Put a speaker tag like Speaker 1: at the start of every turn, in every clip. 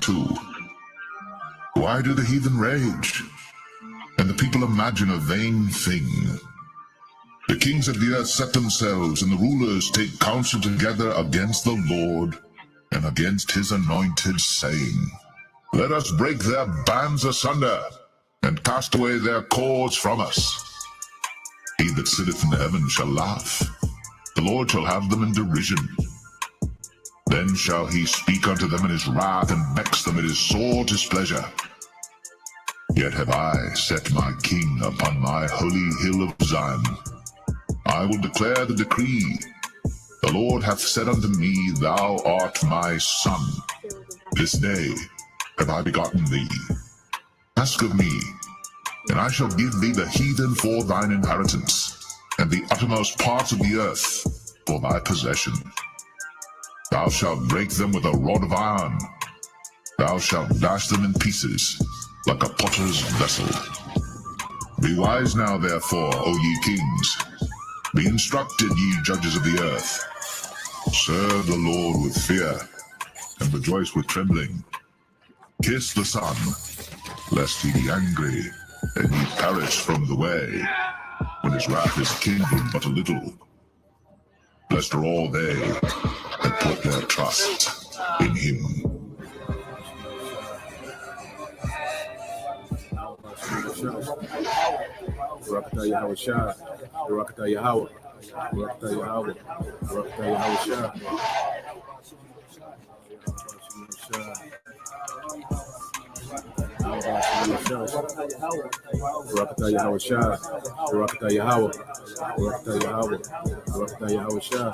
Speaker 1: too. Why do the heathen rage, and the people imagine a vain thing? The kings of the earth set themselves, and the rulers take counsel together against the Lord and against his anointed, saying, Let us break their bands asunder, and cast away their cords from us. He that sitteth in heaven shall laugh, the Lord shall have them in derision. Then shall he speak unto them in his wrath, and vex them in his sore displeasure. Yet have I set my king upon my holy hill of Zion. I will declare the decree. The Lord hath said unto me, Thou art my son. This day have I begotten thee. Ask of me, and I shall give thee the heathen for thine inheritance, and the uttermost parts of the earth for thy possession. Thou shalt break them with a rod of iron. Thou shalt dash them in pieces, like a potter's vessel. Be wise now, therefore, O ye kings. Be instructed, ye judges of the earth. Serve the Lord with fear, and rejoice with trembling. Kiss the Son, lest he be angry, and ye perish from the way, when his wrath is kindled but a little. Blessed are all they that put their trust in him.
Speaker 2: Barakatah Yahweh Shah, Barakatah Yahweh, Barakatah Yahweh, Barakatah Yahweh Shah, Barakatah Yahweh Shah, Barakatah Yahweh, Barakatah Yahweh, Barakatah Yahweh Shah.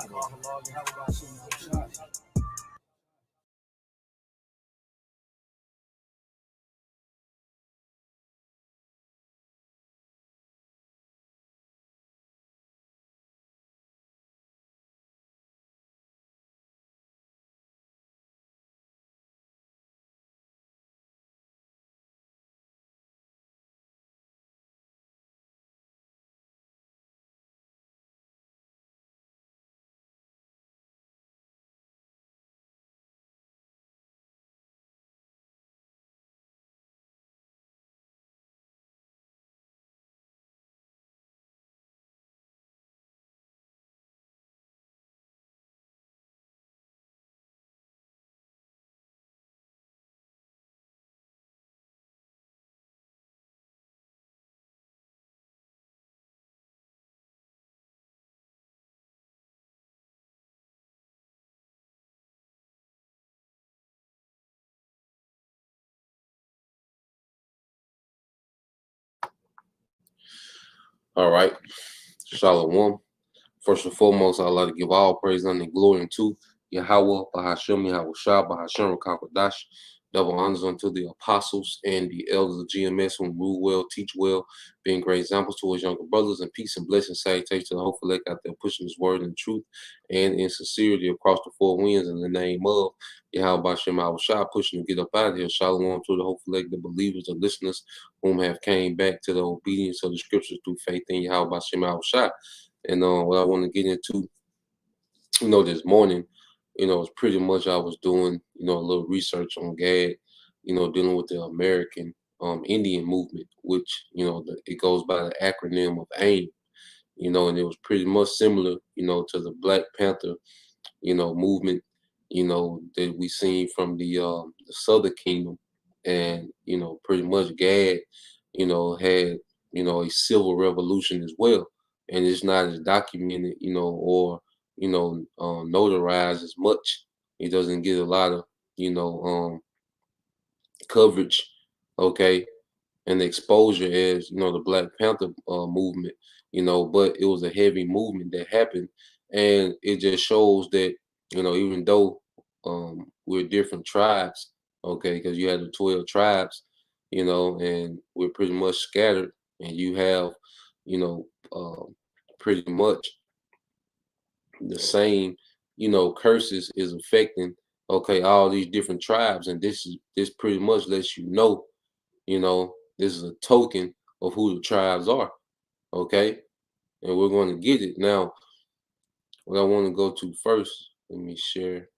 Speaker 3: All right. Shalom. First and foremost, I'd like to give all praise and glory unto Yahweh, Bahashem, Yahweh Shah, Bahashem, Rakakwadash. Double honors unto the apostles and the elders of GMS who rule well, teach well, being great examples to his younger brothers, and peace and blessing salutation to the whole elect out there pushing his word in truth and in sincerity across the four winds in the name of Yahweh Bahashem, Yahweh Shah, pushing to get up out of here. Shalom to the whole elect, the believers, the listeners whom have came back to the obedience of the scriptures through faith in Yahweh Bahashem, Yahweh Shah. And what I want to get into, this morning, it's pretty much I was doing, a little research on GAD, dealing with the American Indian movement, which, it goes by the acronym of AIM, and it was pretty much similar, to the Black Panther, movement, that we seen from the Southern Kingdom. And, pretty much GAD, had, a civil revolution as well. And it's not as documented, or notarized as much. It doesn't get a lot of coverage, okay, and exposure as the Black Panther movement, but it was a heavy movement that happened, and it just shows that even though we're different tribes, okay, because you had the 12 tribes, and we're pretty much scattered, and you have pretty much the same, curses is affecting, okay, all these different tribes. And this pretty much lets this is a token of who the tribes are, okay? And we're going to get it. Now, what I want to go to first, let me share.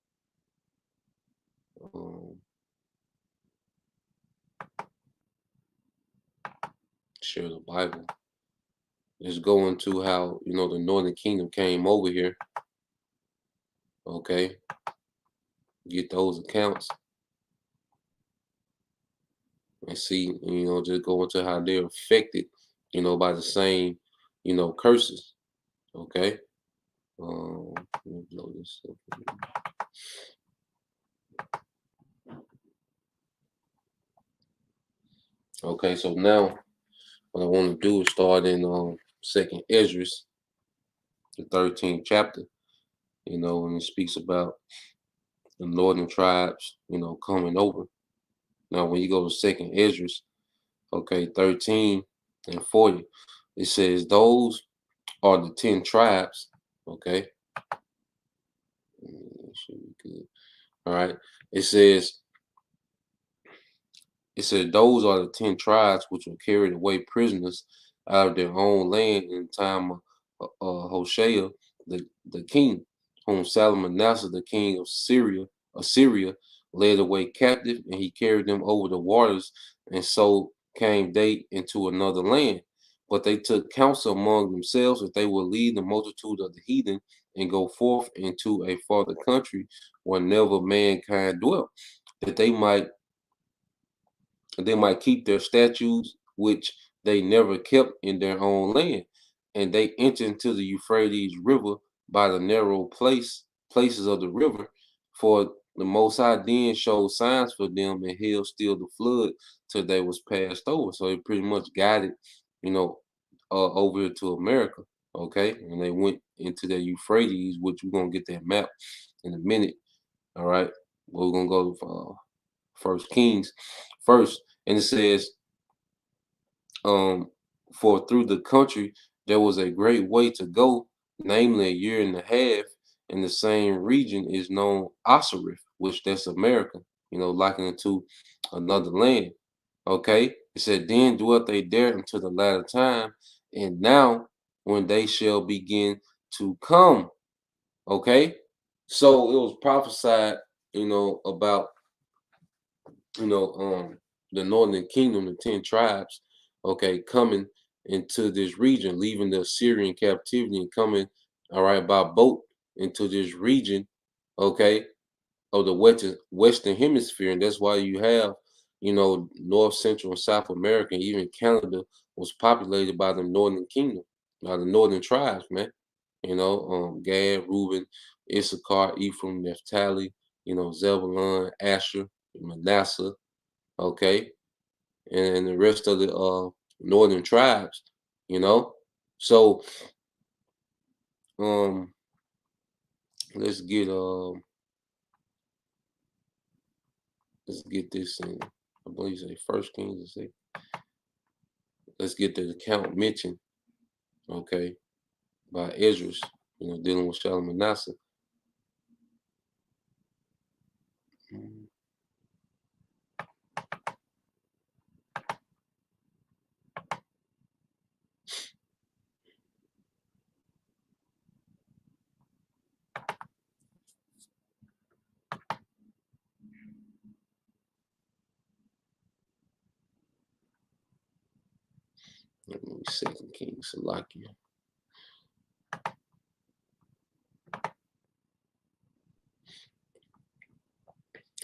Speaker 3: share the Bible. Let's go into how, you know, the Northern Kingdom came over here. Okay. Get those accounts. And see, you know, just go into how they're affected, you know, by the same, you know, curses. Okay. Let me blow this up. Okay, so now what I want to do is start in Second Esdras, the 13th chapter, you know, and it speaks about the northern tribes, you know, coming over. Now, when you go to Second Esdras, okay, 13 and 40, it says those are the 10 tribes. Okay. Should be good. All right. It says those are the 10 tribes which were carried away prisoners out of their own land in the time of Hoshea, the king, whom Salmanasseh, the king of Assyria, led away captive, and he carried them over the waters, and so came they into another land. But they took counsel among themselves that they would lead the multitude of the heathen and go forth into a farther country where never mankind dwelt, that they might keep their statutes, which they never kept in their own land. And they entered into the Euphrates River by the narrow places of the river, for the Most High then showed signs for them and held still the flood till they was passed over. So it pretty much guided, you know, over to America. Okay, and they went into the Euphrates, which we're gonna get that map in a minute. All right, we're gonna go to First Kings first, and it says, for through the country there was a great way to go, namely a year and a half, and the same region is known Asareth, which that's America, you know, likened to another land. Okay, it said, then dwelt they there until the latter time, and now when they shall begin to come. Okay, so it was prophesied, you know, about, you know, the northern kingdom, the 10 tribes, okay, coming into this region, leaving the Assyrian captivity and coming, all right, by boat into this region, okay, of the western hemisphere. And that's why you have, you know, North, Central, and South America, and even Canada was populated by the northern kingdom, by the northern tribes, man. You know, Gad, Reuben, Issachar, Ephraim, Naphtali, you know, Zebulun, Asher, Manasseh, okay, and the rest of the northern tribes, you know. So um let's get this in, I believe say First Kings, let's get the account mentioned, okay, by Esdras, you know, dealing with Shalmaneser. Second Kings, Salakia.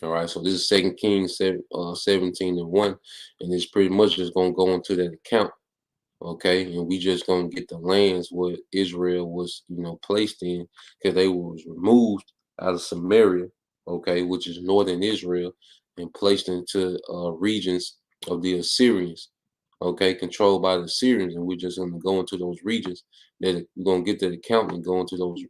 Speaker 3: All right, so this is Second Kings 17 and 1, and it's pretty much just gonna go into that account. Okay, and we just gonna get the lands where Israel was, you know, placed in, because they was removed out of Samaria, okay, which is northern Israel, and placed into regions of the Assyrians, okay, controlled by the Assyrians, and we're just gonna go into those regions. That we're gonna get that account and go into those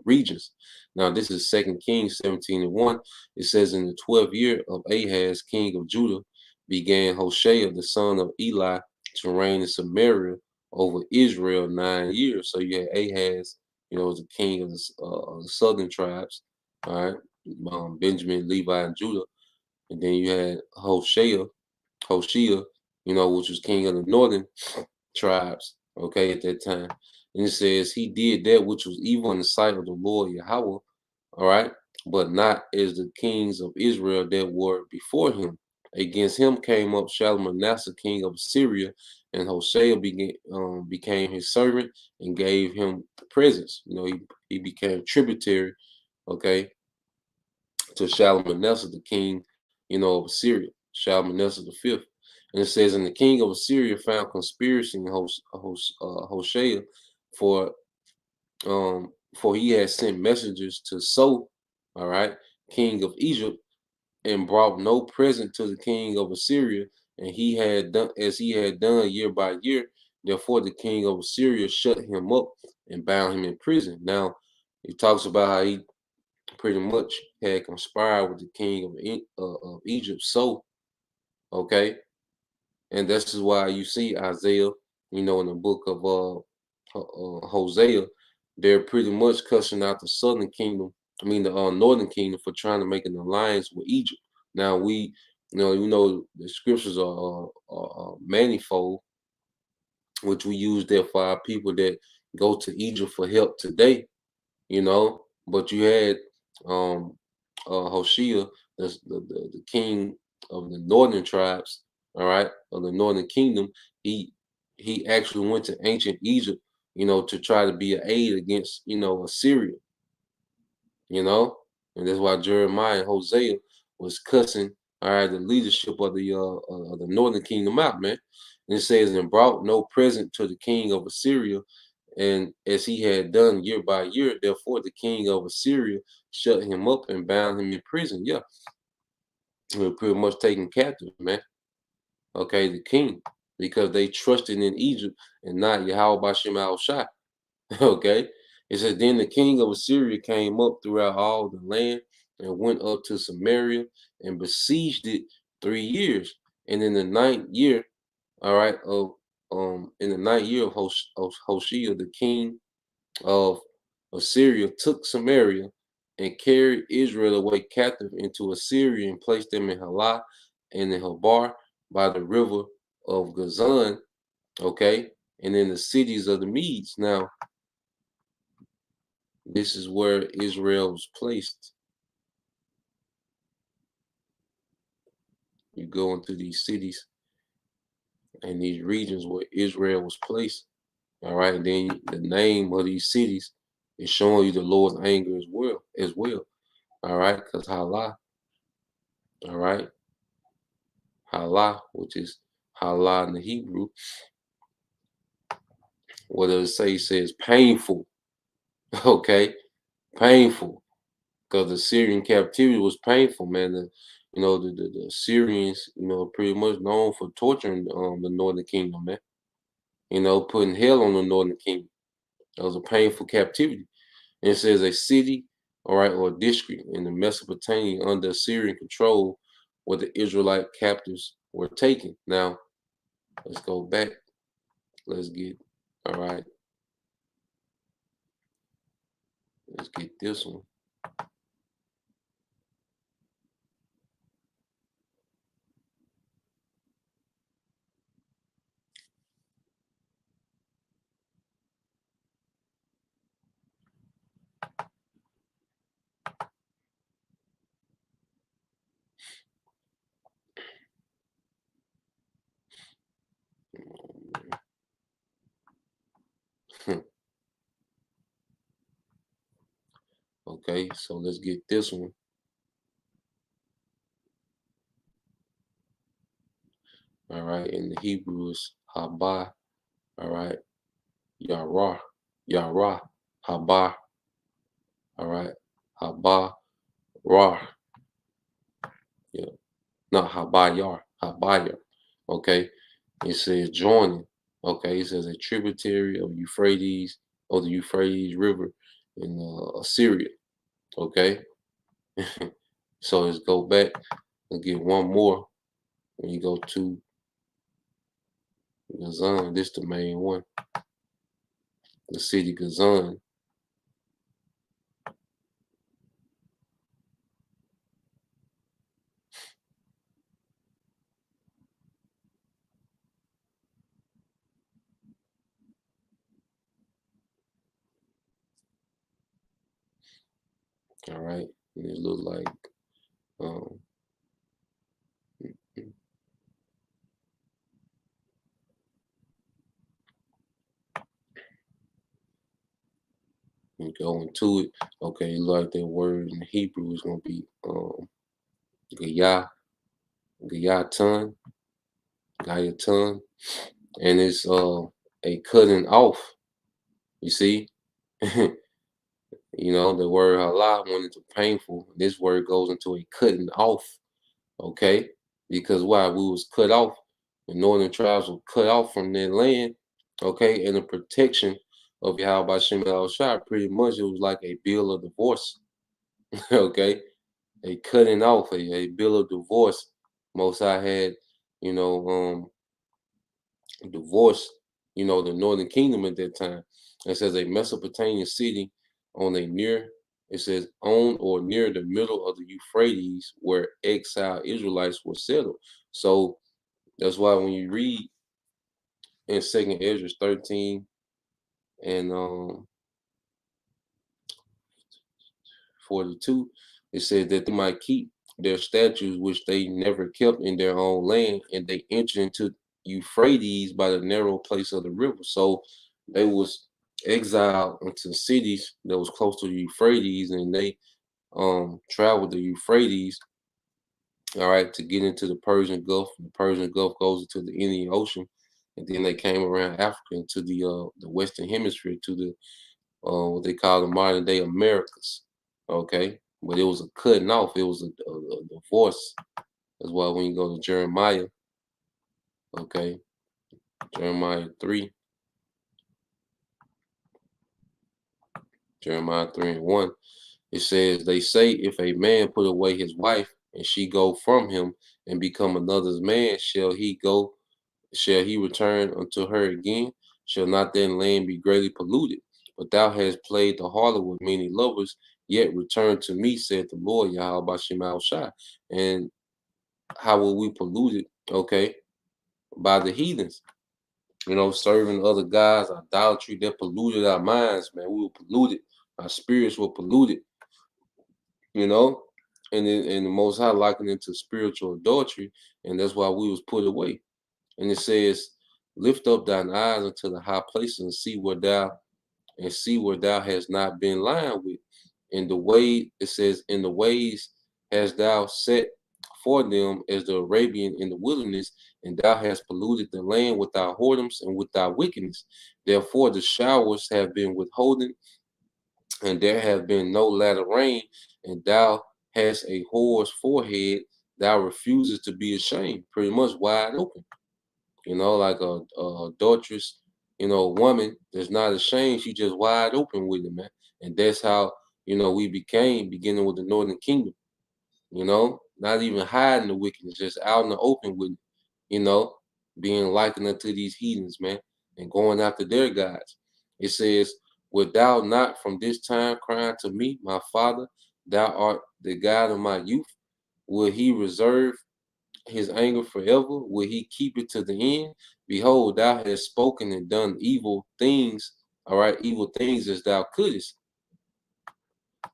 Speaker 3: regions. Now, this is Second Kings 17 and 1. It says, in the 12th year of Ahaz, king of Judah, began Hoshea, the son of Eli, to reign in Samaria over Israel 9 years. So you had Ahaz, you know, was the king of the southern tribes, all right, Benjamin, Levi, and Judah. And then you had Hoshea, you know, which was king of the northern tribes, okay, at that time. And it says he did that which was evil in the sight of the Lord Yahweh, all right, but not as the kings of Israel that were before him. Against him came up Shalmaneser, king of Assyria, and Hosea became his servant and gave him presents. He became tributary, okay, to Shalmaneser, the king, of Assyria, Shalmaneser the fifth. And it says, and the king of Assyria found conspiracy in Hosea, for he had sent messengers to So, all right, king of Egypt, and brought no present to the king of Assyria, and he had done as he had done year by year. Therefore, the king of Assyria shut him up and bound him in prison. Now, he talks about how he pretty much had conspired with the king of Egypt. So, okay, and this is why you see Isaiah, in the book of Hosea, they're pretty much cussing out the southern kingdom. I mean the northern kingdom for trying to make an alliance with Egypt. Now the scriptures are manifold, which we use there for our people that go to Egypt for help today. But you had Hoshea, the king of the northern tribes, all right, of the northern kingdom. He actually went to ancient Egypt, to try to be an aid against, Assyria, and that's why Jeremiah and Hosea was cussing, all right, the leadership of the northern kingdom out, man. And it says, and brought no present to the king of Assyria, and as he had done year by year, therefore the king of Assyria shut him up and bound him in prison. Yeah, he was pretty much taken captive, man. Okay, the king, because they trusted in Egypt and not Yahweh Bashem al Shai. Okay, it says, then the king of Assyria came up throughout all the land and went up to Samaria and besieged it 3 years. And in the ninth year, all right, in the ninth year of Hoshea, the king of Assyria took Samaria and carried Israel away captive into Assyria and placed them in Halah and in Habar by the river of Gazan, okay, and in the cities of the Medes. Now, this is where Israel was placed. You go into these cities and these regions where Israel was placed, all right, and then the name of these cities is showing you the Lord's anger as well, all right, because Halah, all right, Halah, which is Halah in the Hebrew. What does it say? It says painful. Okay, painful. Because the Syrian captivity was painful, man. The Syrians, pretty much known for torturing the northern kingdom, man. Putting hell on the northern kingdom. That was a painful captivity. And it says a city, all right, or a district in the Mesopotamia under Syrian control where the Israelite captives were taken. Now, let's go back. Let's get, all right, let's get this one. Okay, so let's get this one. All right, in the Hebrew is Haba, all right, Yara, Yara, Haba, all right, Haba, Ra, yeah, not Habayar, Habayar, okay. It says joining, okay. It says a tributary of Euphrates, or the Euphrates River in Assyria, okay. So let's go back and get one more. When you go to Gazan, this the main one, the city Gazan. All right, and it looked like, um, go into it. Okay, you like that word in Hebrew is gonna be Gayatan, Gayatan, and it's a cutting off. You see, you know the word halal went into painful. This word goes into a cutting off. Okay, because why we was cut off, the northern tribes were cut off from their land. Okay, and the protection of Yahweh Bashem El Shai, pretty much it was like a bill of divorce. Okay, a cutting off, a bill of divorce. Most I had, you know, divorced, you know, the northern kingdom at that time. It says a Mesopotamian city on a near, it says on or near the middle of the Euphrates where exiled Israelites were settled. So that's why when you read in Second Ezra 13 and 42, it said that they might keep their statutes which they never kept in their own land, and they entered into Euphrates by the narrow place of the river. So they was exiled into cities that was close to the Euphrates, and they traveled the Euphrates, all right, to get into the Persian Gulf. The Persian Gulf goes into the Indian Ocean, and then they came around Africa into the Western Hemisphere to the what they call the modern day Americas. Okay, but it was a cutting off. It was a divorce. That's why when you go to Jeremiah, okay, Jeremiah 3, Jeremiah 3 and 1, it says, they say if a man put away his wife and she go from him and become another's man, shall he return unto her again? Shall not that land be greatly polluted? But thou hast played the harlot with many lovers, yet return to me, said the Lord, Yahweh Bashem Al Shai. And how will we pollute it? Okay, by the heathens, you know, serving other gods, idolatry that polluted our minds, man. We were polluted, our spirits were polluted, you know, and the Most High likened it to spiritual adultery, and that's why we was put away. And it says, lift up thine eyes unto the high places and see where thou hast not been lying with. In the way, it says, in the ways hast thou set for them as the Arabian in the wilderness, and thou hast polluted the land with thy whoredoms and with thy wickedness. Therefore the showers have been withholden, and there have been no latter rain, and thou hast a whore's forehead, thou refuses to be ashamed. Pretty much wide open. You know, like a adulterous, you know, woman that's not ashamed. She just wide open with it, man. And that's how, you know, we became, beginning with the Northern Kingdom. You know, not even hiding the wickedness, just out in the open with it. You know, being likened unto these heathens, man, and going after their gods. It says, "Wilt thou not from this time cry to me, my father? Thou art the God of my youth. Will he reserve his anger forever? Will he keep it to the end? Behold, thou hast spoken and done evil things, all right, evil things as thou couldest."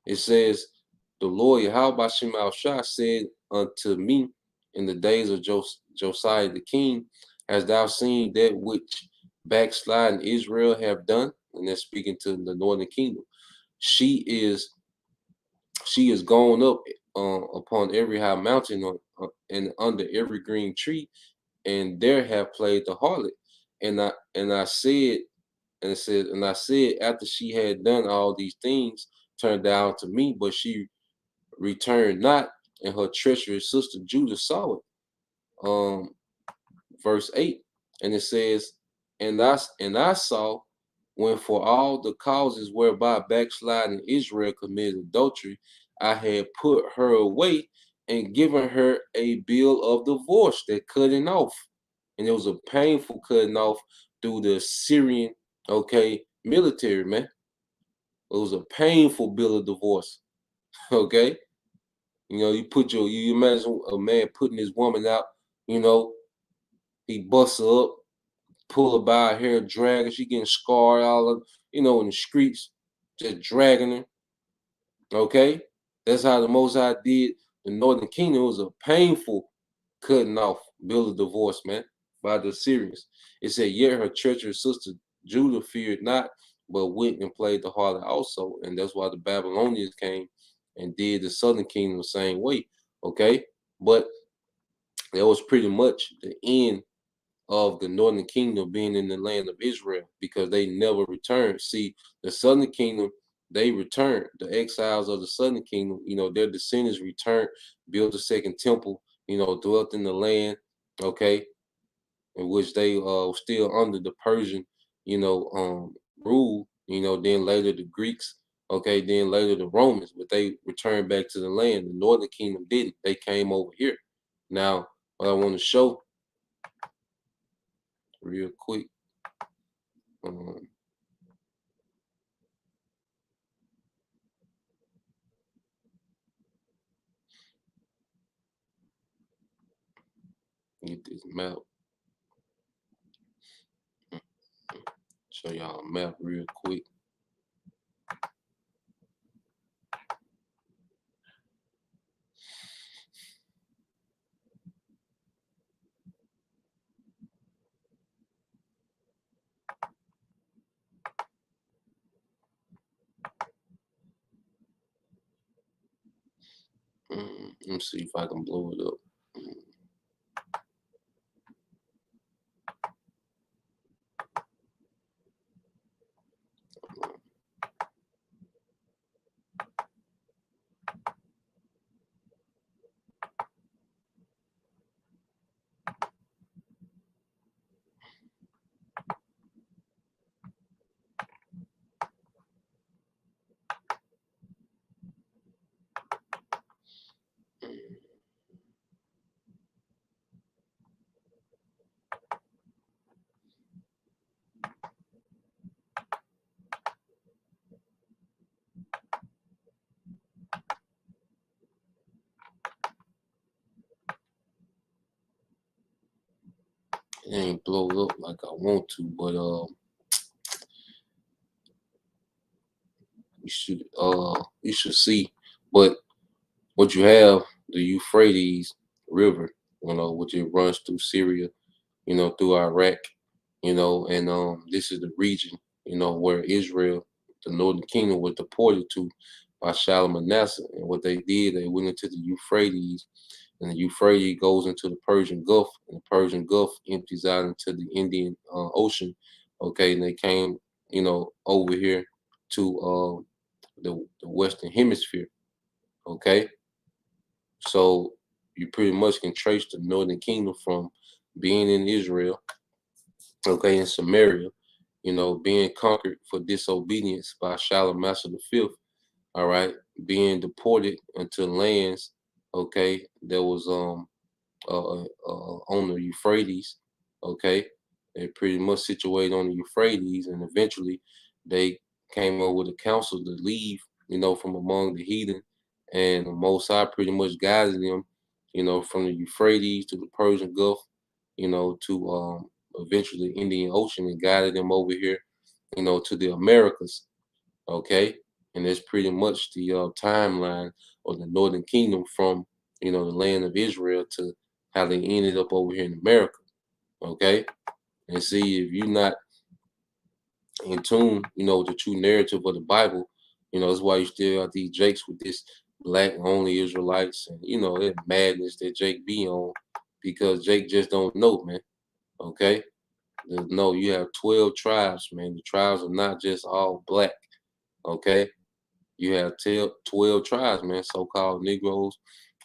Speaker 3: It says, the Lord Yahweh Bashem Al Shai said unto me in the days of Josiah the king, hast thou seen that which backsliding Israel have done? And that's speaking to the northern kingdom. She is gone up upon every high mountain and under every green tree, and there have played the harlot. And I said, after she had done all these things, turned down to me, but she returned not, and her treacherous sister Judah saw it. Verse 8, and it says, and I saw, when for all the causes whereby backsliding Israel committed adultery, I had put her away and given her a bill of divorce, that cutting off. And it was a painful cutting off through the Syrian, okay, military, man. It was a painful bill of divorce, okay? You know, you imagine a man putting his woman out, you know, he busts her up, pull her by her hair, drag her, she getting scarred all of, you know, in the streets, just dragging her. Okay? That's how the Most High did the Northern Kingdom. It was a painful cutting off, bill of divorce, man, by the Assyrians. It said, yet her treacherous sister Judah feared not, but went and played the harlot also, and that's why the Babylonians came and did the southern kingdom the same way. Okay, but that was pretty much the end of the northern kingdom being in the land of Israel, because they never returned. See, the southern kingdom, they returned. The exiles of the southern kingdom, their descendants returned, built a second temple, dwelt in the land, okay, in which they were still under the Persian, rule, then later the Greeks, okay, then later the Romans, but they returned back to the land. The northern kingdom didn't. They came over here. Now, what I want to show real quick. Get this map. Show y'all a map real quick. Let me see if I can blow it up. It ain't blow up like I want to, but you should see. But what you have, the Euphrates River, which it runs through Syria, through Iraq, and this is the region, where Israel, the northern kingdom, was deported to by Shalmaneser. And what they did, they went into the Euphrates, and the Euphrates goes into the Persian Gulf, and the Persian Gulf empties out into the Indian Ocean. Okay, and they came, over here to the Western Hemisphere. Okay, so you pretty much can trace the northern kingdom from being in Israel, okay, in Samaria, being conquered for disobedience by Shalmaneser V, all right, being deported into lands, okay, that was on the Euphrates, okay, they're pretty much situated on the Euphrates, and eventually they came up with a council to leave, from among the heathen, and the Most High pretty much guided them, from the Euphrates to the Persian Gulf, to eventually Indian Ocean, and guided them over here, to the Americas, okay, and it's pretty much the timeline of the Northern Kingdom from, the land of Israel to how they ended up over here in America, okay, and see if you're not in tune, with the true narrative of the Bible, that's why you still have these Jakes with this black only Israelites, and that madness that Jake be on, because Jake just don't know, man. Okay, no, you have 12 tribes, man. The tribes are not just all black. Okay, you have 12 tribes, man. So-called Negroes,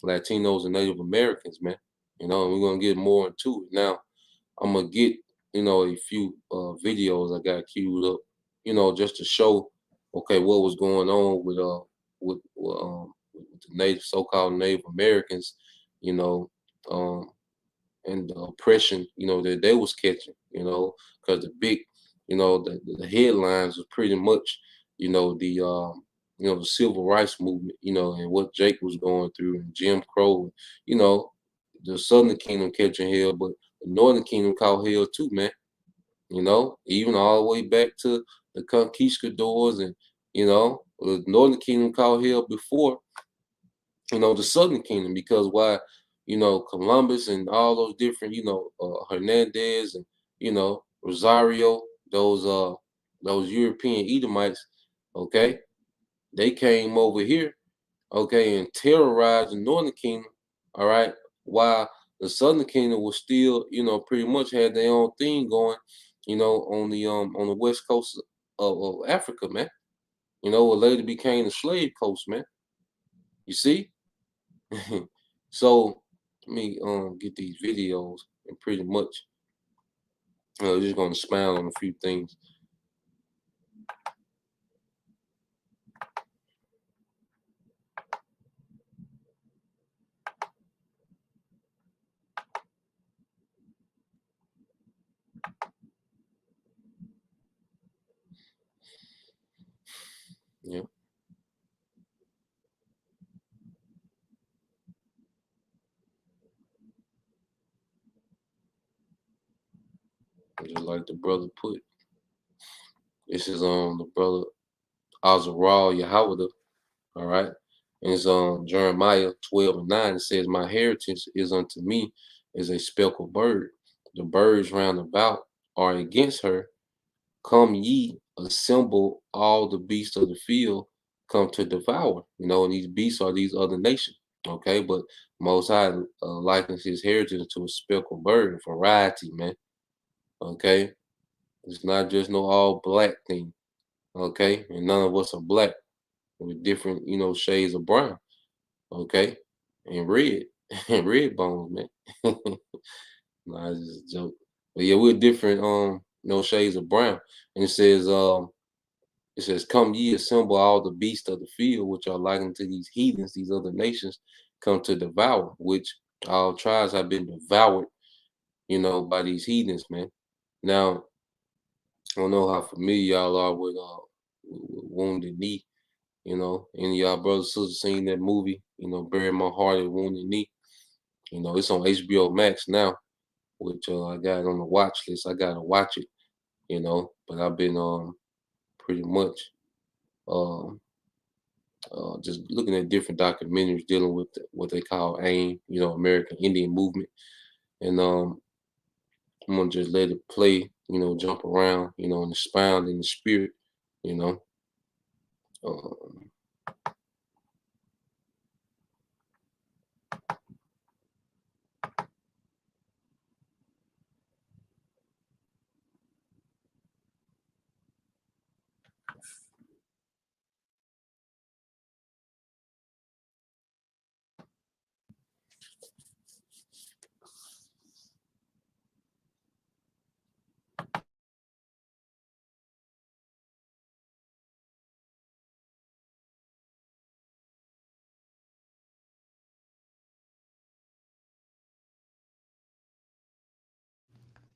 Speaker 3: Latinos, and Native Americans, man. And we're gonna get more into it now. I'm gonna get a few videos I got queued up, just to show, okay, what was going on with the native, so-called Native Americans, and the oppression, that they was catching, because the big, the headlines was pretty much, the civil rights movement, and what Jake was going through, and Jim Crow, the Southern Kingdom catching hell, but the Northern Kingdom caught hell too, man. Even all the way back to the conquistadors, and the Northern Kingdom caught hell before, the Southern Kingdom, because why, Columbus and all those different, Hernandez and, Rosario, those those European Edomites, okay, they came over here, okay, and terrorized the northern kingdom, all right, while the southern kingdom was still, pretty much had their own thing going, on the west coast of Africa, man. What later became the slave coast, man. You see? So let me get these videos and pretty much just gonna expound on a few things. Yeah, just like the brother put. This is the brother Azarah Yahweh, all right. And it's Jeremiah 12:9. It says, "My heritage is unto me as a speckled bird. The birds round about are against her. Come ye, assemble all the beasts of the field, come to devour." And these beasts are these other nations. Okay, but Most High likens his heritage to a speckled bird, variety, man. Okay, it's not just no all black thing. Okay, and none of us are black with different, shades of brown. Okay, and red, and red bones, man. Nah, it's just a joke. But yeah, we're different, shades of brown. And it says, "Come ye, assemble all the beasts of the field, which are likened to these heathens, these other nations, come to devour," which all tribes have been devoured, by these heathens, man. Now, I don't know how familiar y'all are with Wounded Knee. Any of y'all brothers and sisters seen that movie, Bury My Heart at Wounded Knee. It's on HBO Max now, which I got on the watch list. I gotta watch it, but I've been pretty much um just looking at different documentaries dealing with what they call AIM, American Indian Movement, and I'm gonna just let it play, jump around, and expound in the spirit, you know. Um,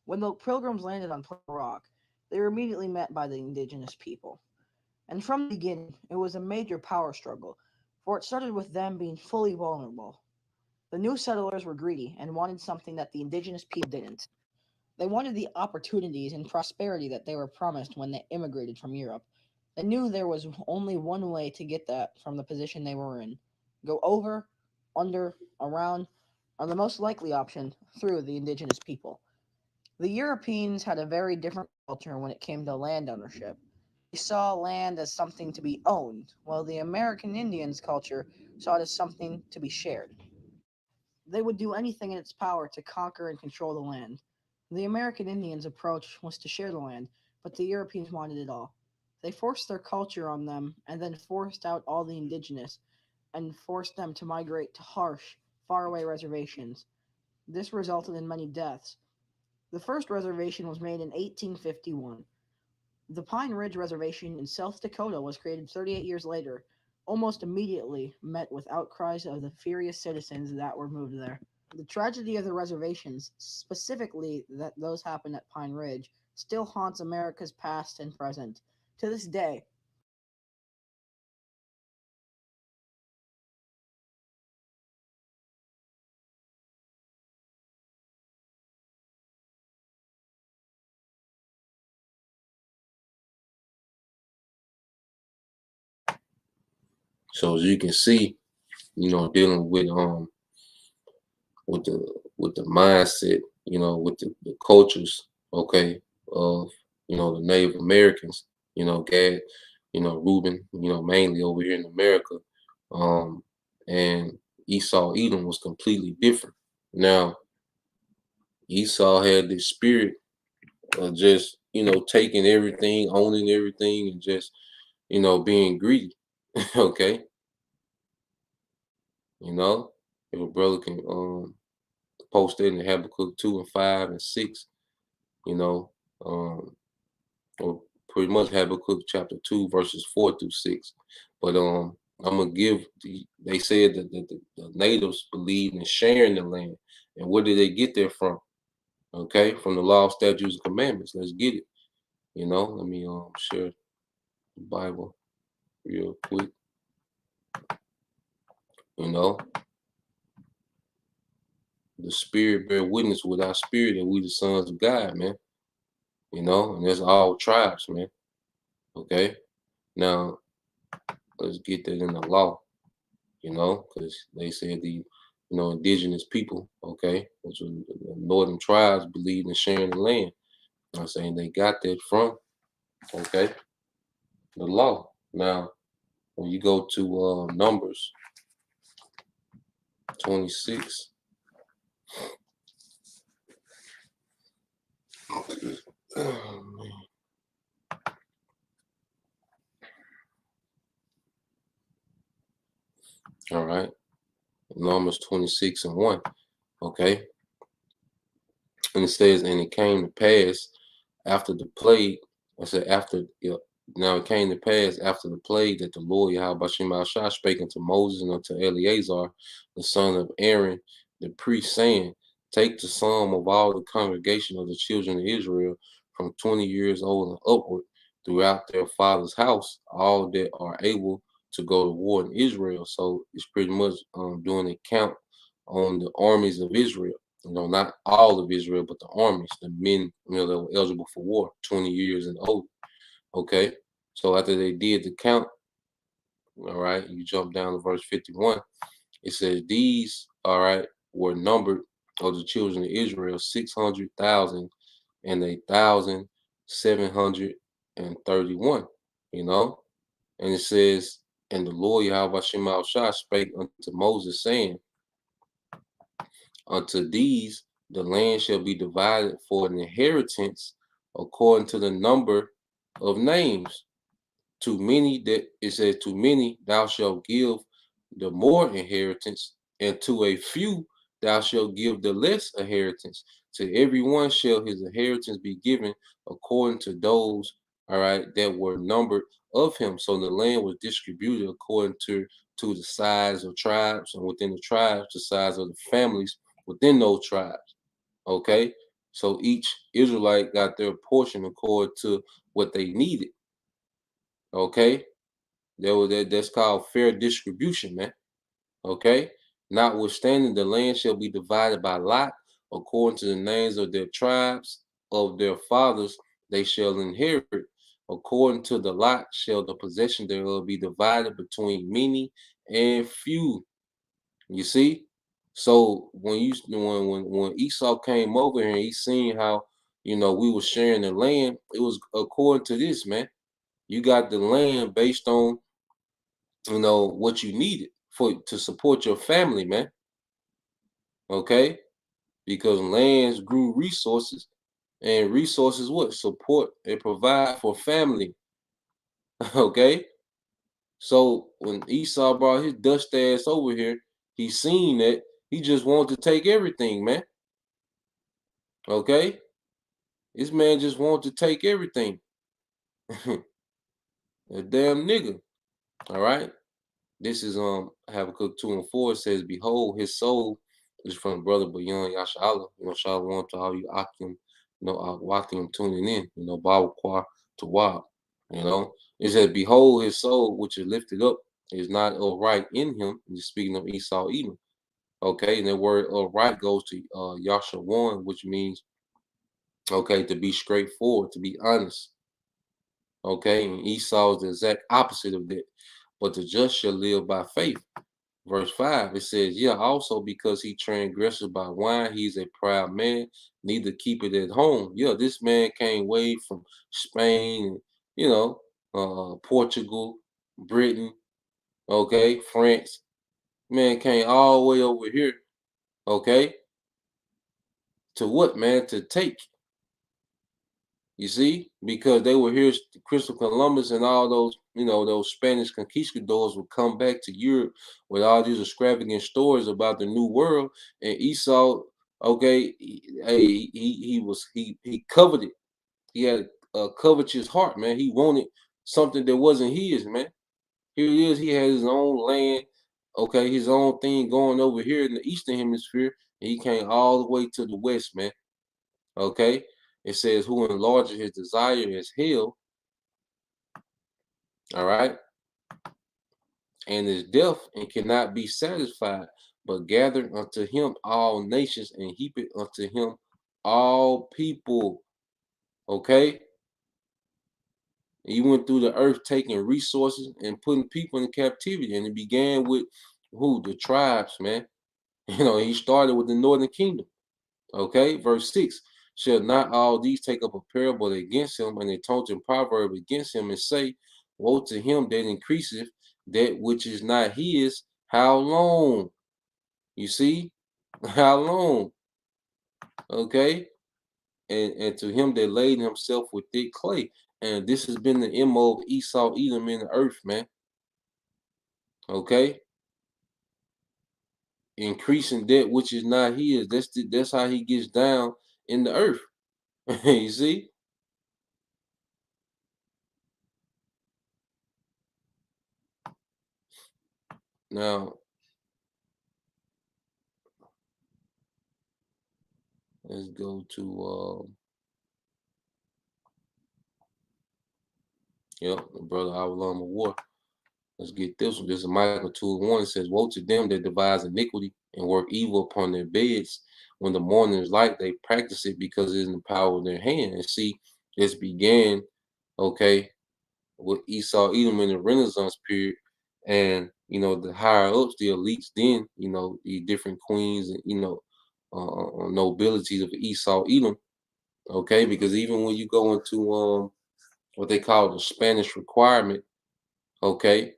Speaker 4: When the Pilgrims landed on Plymouth Rock, they were immediately met by the indigenous people. And from the beginning, it was a major power struggle, for it started with them being fully vulnerable. The new settlers were greedy and wanted something that the indigenous people didn't. They wanted the opportunities and prosperity that they were promised when they immigrated from Europe. They knew there was only one way to get that from the position they were in: go over, under, around, or the most likely option, through the indigenous people. The Europeans had a very different culture when it came to land ownership. They saw land as something to be owned, while the American Indians' culture saw it as something to be shared. They would do anything in its power to conquer and control the land. The American Indians' approach was to share the land, but the Europeans wanted it all. They forced their culture on them and then forced out all the indigenous and forced them to migrate to harsh, faraway reservations. This resulted in many deaths. The first reservation was made in 1851. The Pine Ridge Reservation in South Dakota was created 38 years later, almost immediately met with outcries of the furious citizens that were moved there. The tragedy of the reservations, specifically that those happened at Pine Ridge, still haunts America's past and present. To this day,
Speaker 3: so as you can see, dealing with the mindset, with the cultures, okay, of the Native Americans, Gad, Reuben, mainly over here in America. And Esau, Edom was completely different. Now, Esau had this spirit of just, taking everything, owning everything, and just, being greedy. Okay. If a brother can post it in Habakkuk 2 and 5 and 6, um, or pretty much Habakkuk chapter 2, verses 4 through 6. But I'm gonna give they said that the natives believed in sharing the land. And where did they get there from? Okay, from the law, statutes, and commandments. Let's get it. Let me share the Bible real quick. The spirit bear witness with our spirit that we the sons of God, man. And that's all tribes, man. Okay. Now let's get that in the law, because they said the indigenous people, okay, which was the northern tribes, believed in sharing the land. I'm saying they got that from, okay, the law. Now, when you go to Numbers 26, oh, man. All right, Numbers 26 and 1, okay, and it says, and it came to pass after the plague. I said after. Now it came to pass after the plague that the Lord Yahweh Shema Shah spake unto Moses and unto Eleazar, the son of Aaron, the priest, saying, take the sum of all the congregation of the children of Israel from 20 years old and upward throughout their father's house, all that are able to go to war in Israel. So it's pretty much doing a count on the armies of Israel. Not all of Israel, but the armies, the men, that were eligible for war, 20 years and older. Okay, so after they did the count, all right, you jump down to verse 51. It says, these, all right, were numbered of the children of Israel 600,000 and 1,731, and it says, and the Lord Yahweh Shema Shah spake unto Moses, saying, unto these the land shall be divided for an inheritance according to the number of names. To many that it says, to many thou shalt give the more inheritance, and to a few thou shalt give the less inheritance. To everyone shall his inheritance be given according to those, all right, that were numbered of him. So the land was distributed according to the size of tribes, and within the tribes, the size of the families within those tribes. Okay, so each Israelite got their portion according to what they needed. Okay, that's called fair distribution, man. Okay, notwithstanding, the land shall be divided by lot according to the names of their tribes of their fathers. They shall inherit. According to the lot shall the possession thereof be divided between many and few. You see, so when Esau came over here and he seen how we were sharing the land, it was according to this, man. You got the land based on what you needed to support your family, man. Okay, because lands grew resources, and resources what support and provide for family. Okay, so when Esau brought his dust ass over here, he seen that he just wanted to take everything, man. Okay, this man just wanted to take everything. A damn nigga. All right. This is Habakkuk 2 and 4. It says, behold, his soul is from brother Bayan Yashala. Shalom to all you Akim, Wakim tuning in, Bawa Kwa to Wab. It says, behold, his soul, which is lifted up, is not upright in him. He's speaking of Esau Edom. Okay, and the word upright goes to Yasha 1, which means, okay, to be straightforward, to be honest. Okay, and Esau is the exact opposite of that. But the just shall live by faith. Verse 5, it says, yeah, also because he transgresses by wine, he's a proud man, neither keep it at home. Yeah, this man came way from Spain you know, Portugal, Britain, okay, France. Man came all the way over here, okay, to what, man? To take. You see, because they were here, Christopher Columbus and all those, those Spanish conquistadors would come back to Europe with all these extravagant stories about the New World, and Esau, okay, he coveted. He had a covetous heart, man. He wanted something that wasn't his, man. Here he is. He had his own land, okay, his own thing going over here in the Eastern Hemisphere, and he came all the way to the West, man. Okay, it says, "Who enlarges his desire is hell." All right, and is deaf and cannot be satisfied, but gather unto him all nations and heap it unto him all people. Okay, he went through the earth taking resources and putting people in captivity, and it began with who? The tribes, man. He started with the northern kingdom. Okay, verse 6. Shall not all these take up a parable against him, and a taunting proverb against him, and say, woe to him that increaseth that which is not his? How long? You see? How long? Okay. And to him that laid himself with thick clay. And this has been the MO of Esau, Edom in the earth, man. Okay. Increasing that which is not his. That's how he gets down in the earth. You see? Now, let's go to the brother Avalon War. Let's get this one. This is Michael 2:1. It says, woe to them that devise iniquity and work evil upon their beds. When the morning is light, they practice it because it is in the power of their hand. And see, this began, okay, with Esau, Edom in the Renaissance period. And, the higher ups, the elites then, the different queens and, nobilities of Esau, Edom. Okay, because even when you go into what they call the Spanish requirement, okay,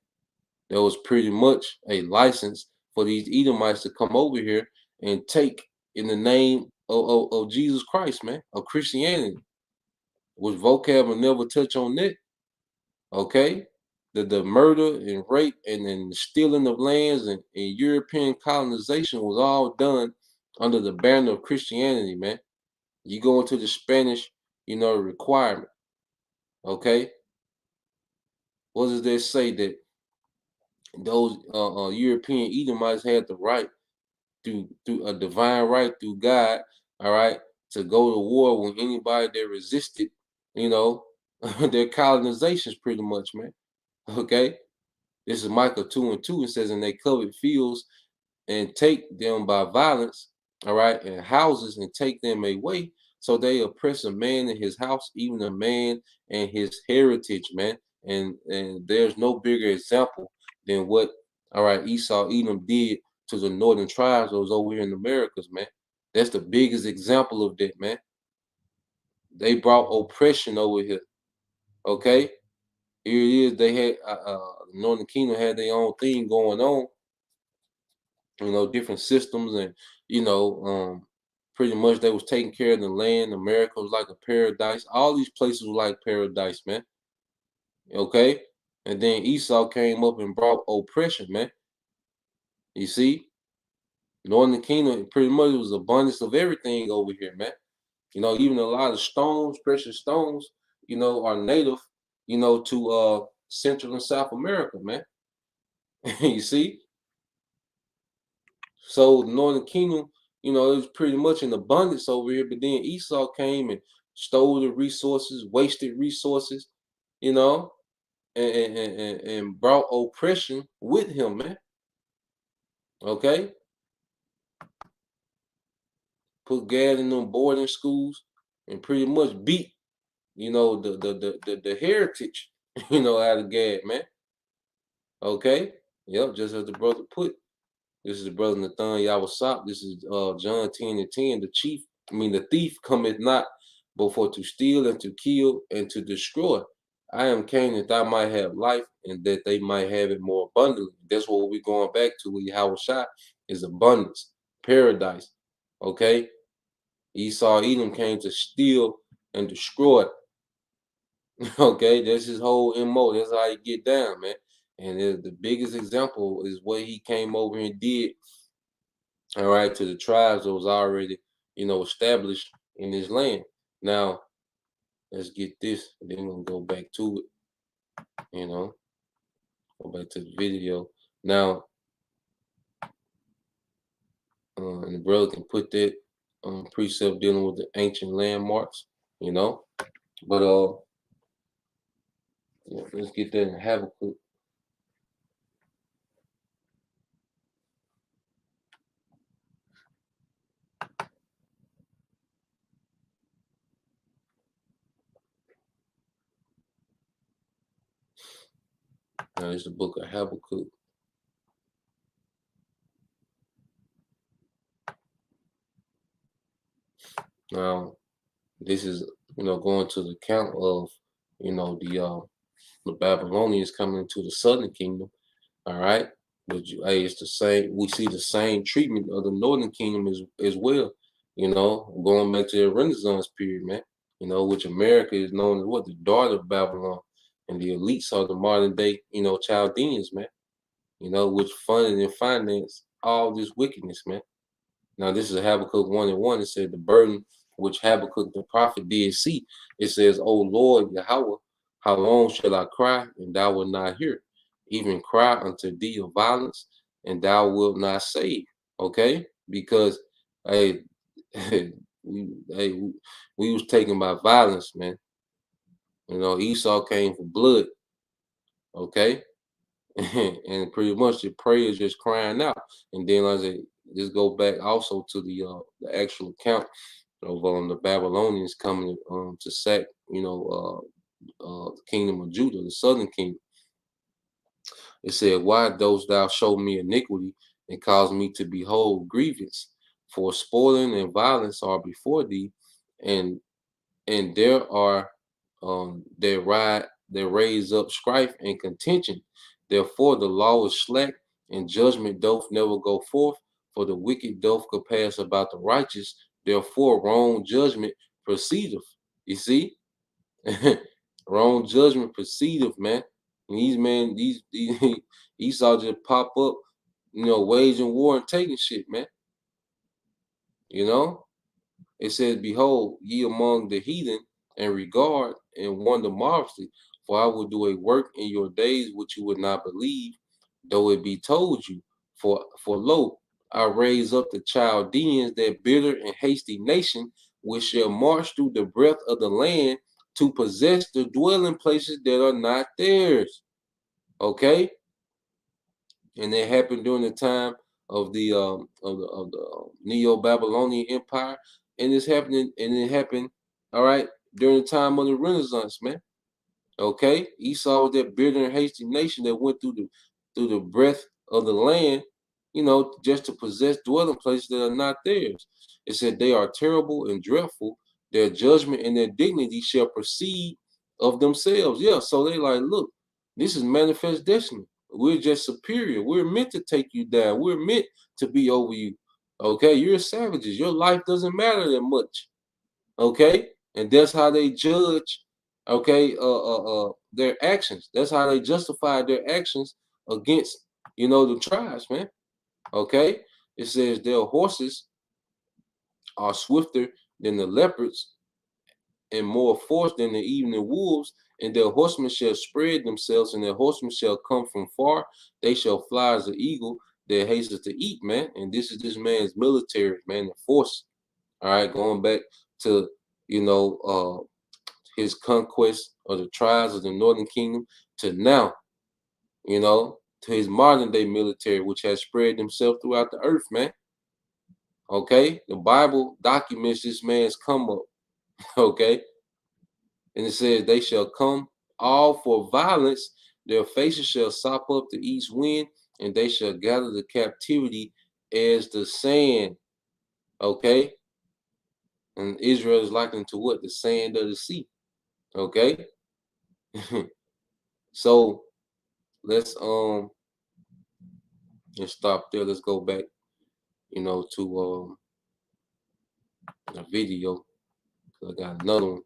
Speaker 3: there was pretty much a license for these Edomites to come over here and take in the name of Jesus Christ, man, of Christianity, which vocab will never touch on that. Okay, the murder and rape and then the stealing of lands and European colonization was all done under the banner of Christianity, man. You go into the Spanish, requirement. Okay, what does that say? That those European Edomites had the right through a divine right through God, all right, to go to war with anybody that resisted, their colonizations pretty much, man. Okay. This is Micah 2:2. It says, and they covet fields and take them by violence, all right, and houses and take them away. So they oppress a man in his house, even a man and his heritage, man. And there's no bigger example than what, all right, Esau, Edom did to the northern tribes that was over here in the Americas, man. That's the biggest example of that, man. They brought oppression over here. Okay, here it is. They had Northern Kingdom had their own thing going on. Different systems, and pretty much they was taking care of the land. America was like a paradise. All these places were like paradise, man. Okay, and then Esau came up and brought oppression, man. You see, Northern Kingdom pretty much was abundance of everything over here, man. Even a lot of stones, precious stones, are native, to Central and South America, man. You see, so the Northern Kingdom, it was pretty much in abundance over here. But then Esau came and stole the resources, wasted resources, you know, and brought oppression with him, man. Okay, put Gad in them boarding schools and pretty much beat, the heritage, out of Gad, man. Okay, yep, just as the brother put. This is the brother Nathan Yawasop. This is John 10:10. The thief cometh not but for to steal and to kill and to destroy. I am came that thou might have life and that they might have it more abundantly. That's what we're going back to with Yahweh Shai is abundance, paradise. Okay? Esau Edom came to steal and destroy. Okay, that's his whole MO. That's how he get down, man. And the biggest example is what he came over and did, all right, to the tribes that was already, established in this land. Now, let's get this. Then we're gonna go back to it, go back to the video. Now, and the brother can put that precept dealing with the ancient landmarks, But let's get that in Habakkuk. Now, it's the book of Habakkuk. Now, this is, going to the account of, the Babylonians coming into the southern kingdom. All right. But it's the same. We see the same treatment of the northern kingdom as well. Going back to the Renaissance period, man. Which America is known as what, the daughter of Babylon, and the elites are the modern day, Chaldeans, man. Which funded and financed all this wickedness, man. Now this is Habakkuk 1:1. It said the burden which Habakkuk the prophet did see. It says, "O Lord Yahweh, how long shall I cry and thou wilt not hear? Even cry unto thee of violence, and thou wilt not save." Okay, because hey, we was taken by violence, man. Esau came for blood. Okay, and pretty much the prayer is just crying out. And then like I said, just go back also to the actual account of the Babylonians coming to sack, the kingdom of Judah, the southern kingdom. It said, "Why dost thou show me iniquity and cause me to behold grievance? For spoiling and violence are before thee, and there are they raise up strife and contention. Therefore the law is slack, and judgment doth never go forth, for the wicked doth compass about the righteous. Therefore wrong judgment proceedeth." You see? Wrong judgment proceedeth, man. And these Esau just pop up, waging war and taking shit, man. It says, "Behold, ye among the heathen, and regard and wonder marvelously, for I will do a work in your days which you would not believe, though it be told you. For lo, I raise up the Chaldeans, that bitter and hasty nation, which shall march through the breadth of the land to possess the dwelling places that are not theirs." Okay, and it happened during the time of the Neo-Babylonian Empire, and it happened, all right, during the time of the Renaissance, man. Okay, Esau was that bitter and hasty nation that went through the breadth of the land, just to possess dwelling places that are not theirs. It said they are terrible and dreadful. Their judgment and their dignity shall proceed of themselves. Yeah, so they like, look, this is manifest destiny. We're just superior. We're meant to take you down. We're meant to be over you. Okay, you're savages. Your life doesn't matter that much. Okay, and that's how they judge. Okay, their actions. That's how they justify their actions against, the tribes, man. Okay, it says their horses are swifter than the leopards and more force than the evening wolves, and their horsemen shall spread themselves, and their horsemen shall come from far. They shall fly as an eagle that hastens to eat, man. And this is this man's military, man, the force. All right, going back to his conquest of the tribes of the northern kingdom to now, to his modern day military, which has spread themselves throughout the earth, man. Okay, the Bible documents this man's come up. Okay, and it says they shall come all for violence, their faces shall sop up the east wind, and they shall gather the captivity as the sand. Okay, and Israel is likened to what? The sand of the sea. Okay, So let's stop there. Let's go back, to a video. I got another one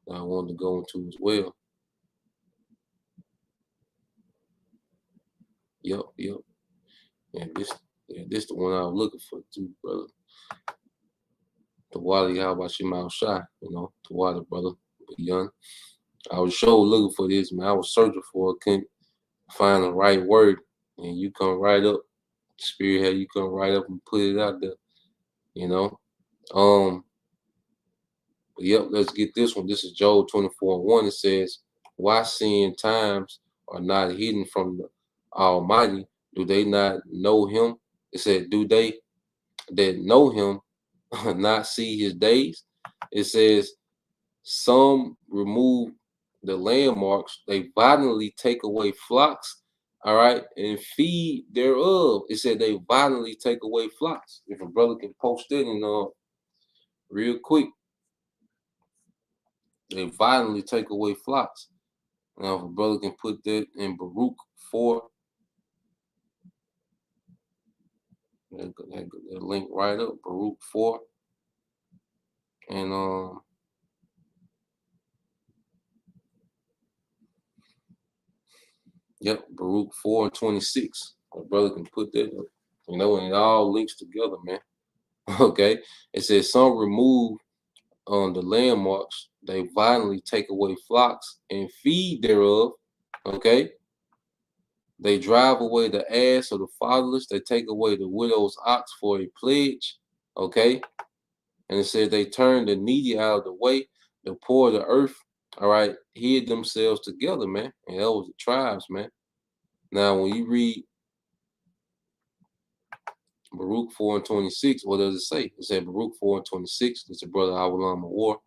Speaker 3: that I wanted to go into as well. Yep. And this the one I was looking for too, brother. The Wally, how about Shemal Shai? The Wally, brother, young. I was sure looking for this, man. I was searching for it, couldn't find the right word. And you come right up, Spearhead, you come right up and put it out there, But yep, let's get this one. This is Job 24:1. It says, why sin times are not hidden from the Almighty? Do they not know him? It said, do they that know him not see his days? It says, some remove the landmarks, they violently take away flocks, all right, and feed thereof. It said they violently take away flocks. If a brother can post it real quick, they violently take away flocks. Now, if a brother can put that in Baruch 4, that link right up, Baruch 4, and yep, Baruch 4:26. A brother can put that up, and it all links together, man. Okay, it says some remove on the landmarks, they violently take away flocks and feed thereof. Okay, they drive away the ass of the fatherless, they take away the widow's ox for a pledge. Okay, and it says they turn the needy out of the way, the poor of the earth, all right, hid themselves together, man. And that was the tribes, man. Now, when you read Baruch 4:26, what does it say? It said Baruch 4:26. It's a brother Awalam of War.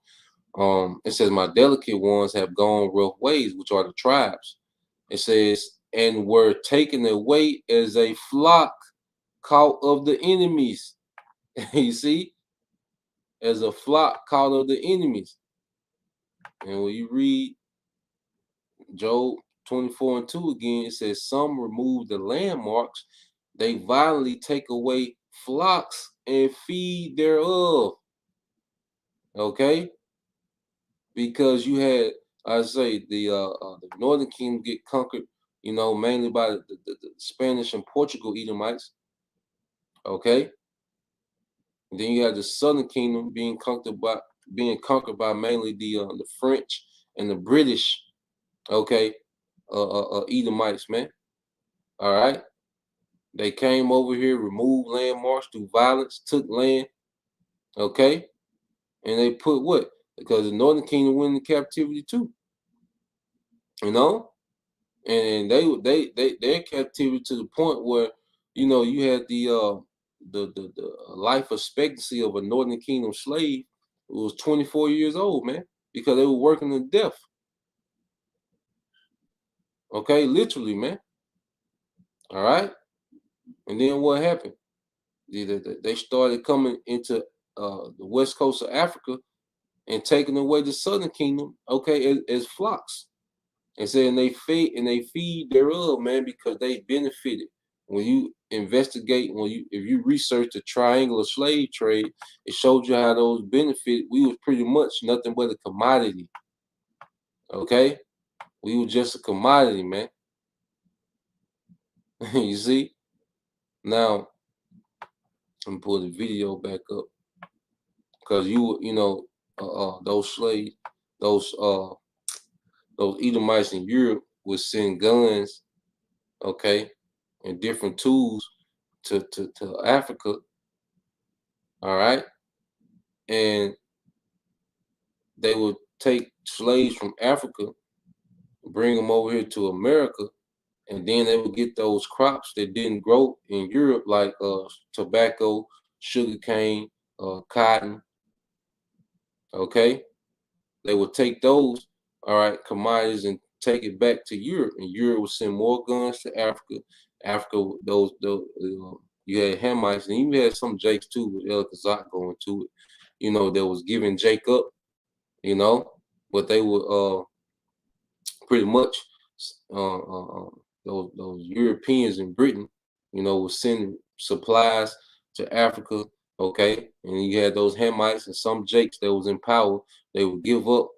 Speaker 3: It says, my delicate ones have gone rough ways, which are the tribes. It says, and were taken away as a flock caught of the enemies. You see? As a flock caught of the enemies. And when you read Job 24:2 again, it says, some remove the landmarks, they violently take away flocks and feed thereof. Okay? Because you had, I say, the northern kingdom get conquered, mainly by the Spanish and Portugal Edomites. Okay? And then you have the southern kingdom being conquered by mainly the French and the British. Okay, Edomites, man. All right. They came over here, removed landmarks through violence, took land. Okay, and they put what? Because the northern kingdom went into captivity too. And their captivity to the point where you had the life expectancy of a northern kingdom slave was 24 years old, man, because they were working to death. Okay, literally, man. All right. And then what happened? They started coming into the west coast of Africa and taking away the southern kingdom, okay, as flocks. And saying they feed thereof, man, because they benefited. When you investigate, if you research the triangular slave trade, it showed you how those benefit. We was pretty much nothing but a commodity. Okay, we were just a commodity, man. You see? Now, I'm pull the video back up because those slaves, those Edomites in Europe would send guns, okay, and different tools to Africa. All right, and they would take slaves from Africa, bring them over here to America, and then they would get those crops that didn't grow in Europe, like tobacco, sugarcane, cotton. Okay, they would take those, all right, commodities and take it back to Europe, and Europe would send more guns to Africa. Africa, you had Hamites, and you had some Jakes too, with El Kazakh going to it. That was giving Jake up. but they were pretty much those Europeans in Britain, was sending supplies to Africa. Okay, and you had those Hamites and some Jakes that was in power. They would give up,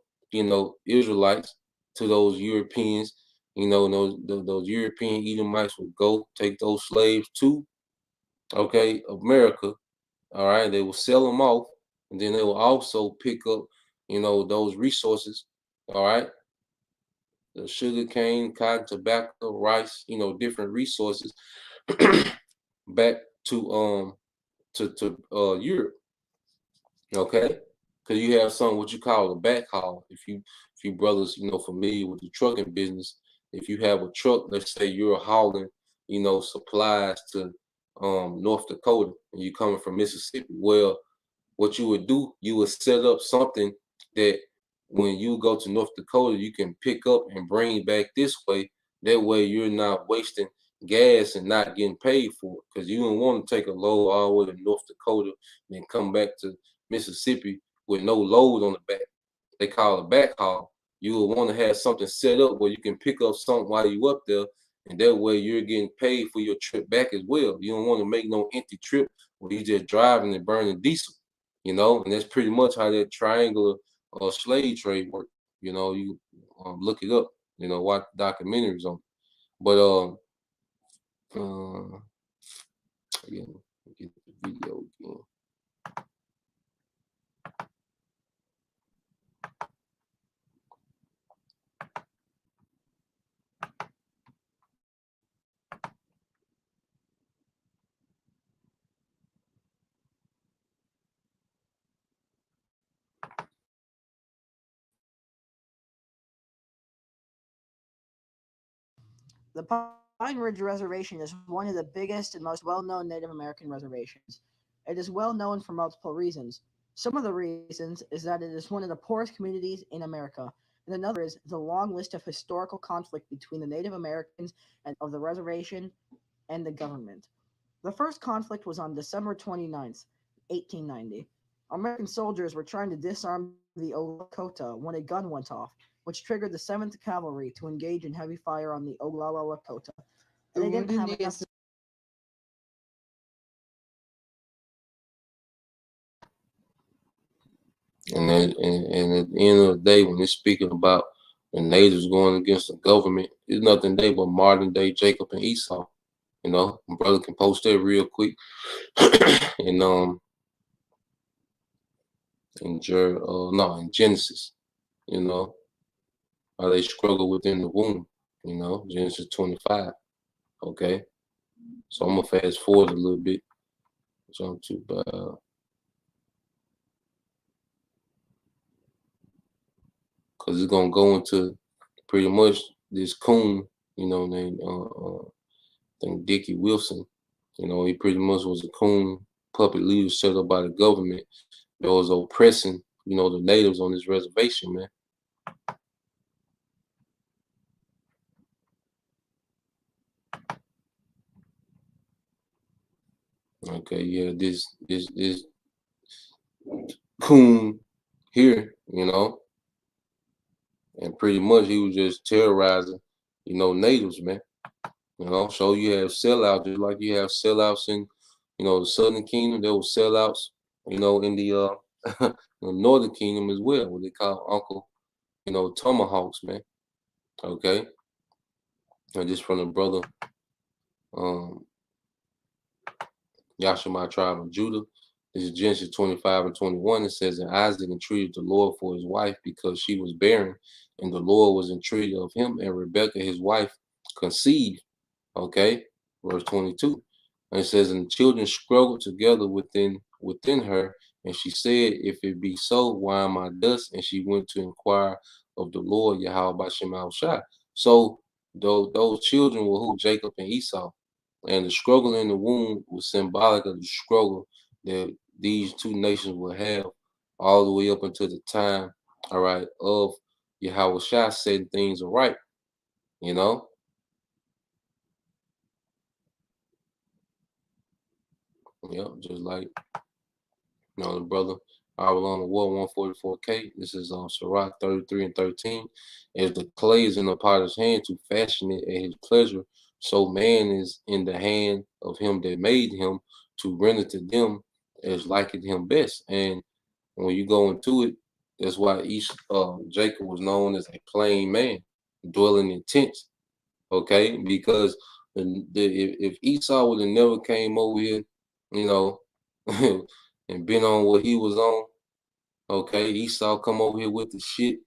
Speaker 3: Israelites to those Europeans. And those European Edomites would go take those slaves to, okay, America. All right, they will sell them off, and then they will also pick up, those resources. All right, the sugar cane, cotton, tobacco, rice, different resources back to Europe. Okay, because you have something what you call a backhaul. If you brothers familiar with the trucking business, if you have a truck, let's say you're hauling supplies to North Dakota and you coming from Mississippi, well, what you would do, you would set up something that when you go to North Dakota, you can pick up and bring back this way. That way you're not wasting gas and not getting paid for it, because you don't want to take a load all the way to North Dakota and then come back to Mississippi with no load on the back. They call it backhaul. You will want to have something set up where you can pick up something while you up there, and that way you're getting paid for your trip back as well. You don't want to make no empty trip where you just driving and burning diesel, and that's pretty much how that triangular slave trade worked. You look it up, watch documentaries on it. But again, get the video again.
Speaker 4: The Pine Ridge Reservation is one of the biggest and most well known Native American reservations. It is well known for multiple reasons. Some of the reasons is that it is one of the poorest communities in America, and another is the long list of historical conflict between the Native Americans and of the reservation and the government. The first conflict was on December 29th, 1890. American soldiers were trying to disarm the Lakota when a gun went off, which triggered the 7th Cavalry to engage in heavy fire on the Oglala Lakota. And they didn't have enough.
Speaker 3: And at the end of the day, when it's speaking about the natives going against the government, it's nothing they but modern day Jacob and Esau. My brother can post that real quick. and in Genesis, how they struggle within the womb, Genesis 25. Okay. So I'm gonna fast forward a little bit. Jump to because it's gonna go into pretty much this coon, named I think Dickie Wilson. He pretty much was a coon puppet leader set up by the government that was oppressing, the natives on this reservation, man. Okay, yeah, this coon here, and pretty much he was just terrorizing, natives, man. So you have sellouts, just like you have sellouts in, the Southern Kingdom. There were sellouts, in the the Northern Kingdom as well, what they call Uncle, Tomahawks, man. Okay, and just from the brother, Yashima tribe of Judah. This is Genesis 25 and 21. It says, and Isaac entreated the Lord for his wife because she was barren, and the Lord was entreated of him, and Rebekah his wife conceived. Okay, verse 22. And it says, and the children struggled together within her, and she said, if it be so, why am I thus? And she went to inquire of the Lord Yahweh by Shema Shai. So those children were who? Jacob and Esau. And the struggle in the womb was symbolic of the struggle that these two nations will have all the way up until the time, all right, of Yahweh Shai setting things right, Yep, just like, the brother I will on the war 144K. This is on Sirach 33 and 13. As the clay is in the potter's hand to fashion it at his pleasure, so man is in the hand of him that made him to render to them as liketh him best. And when you go into it, that's why Jacob was known as a plain man, dwelling in tents. Okay, because if Esau would have never came over here, you know, and been on what he was on, okay, Esau come over here with the shit.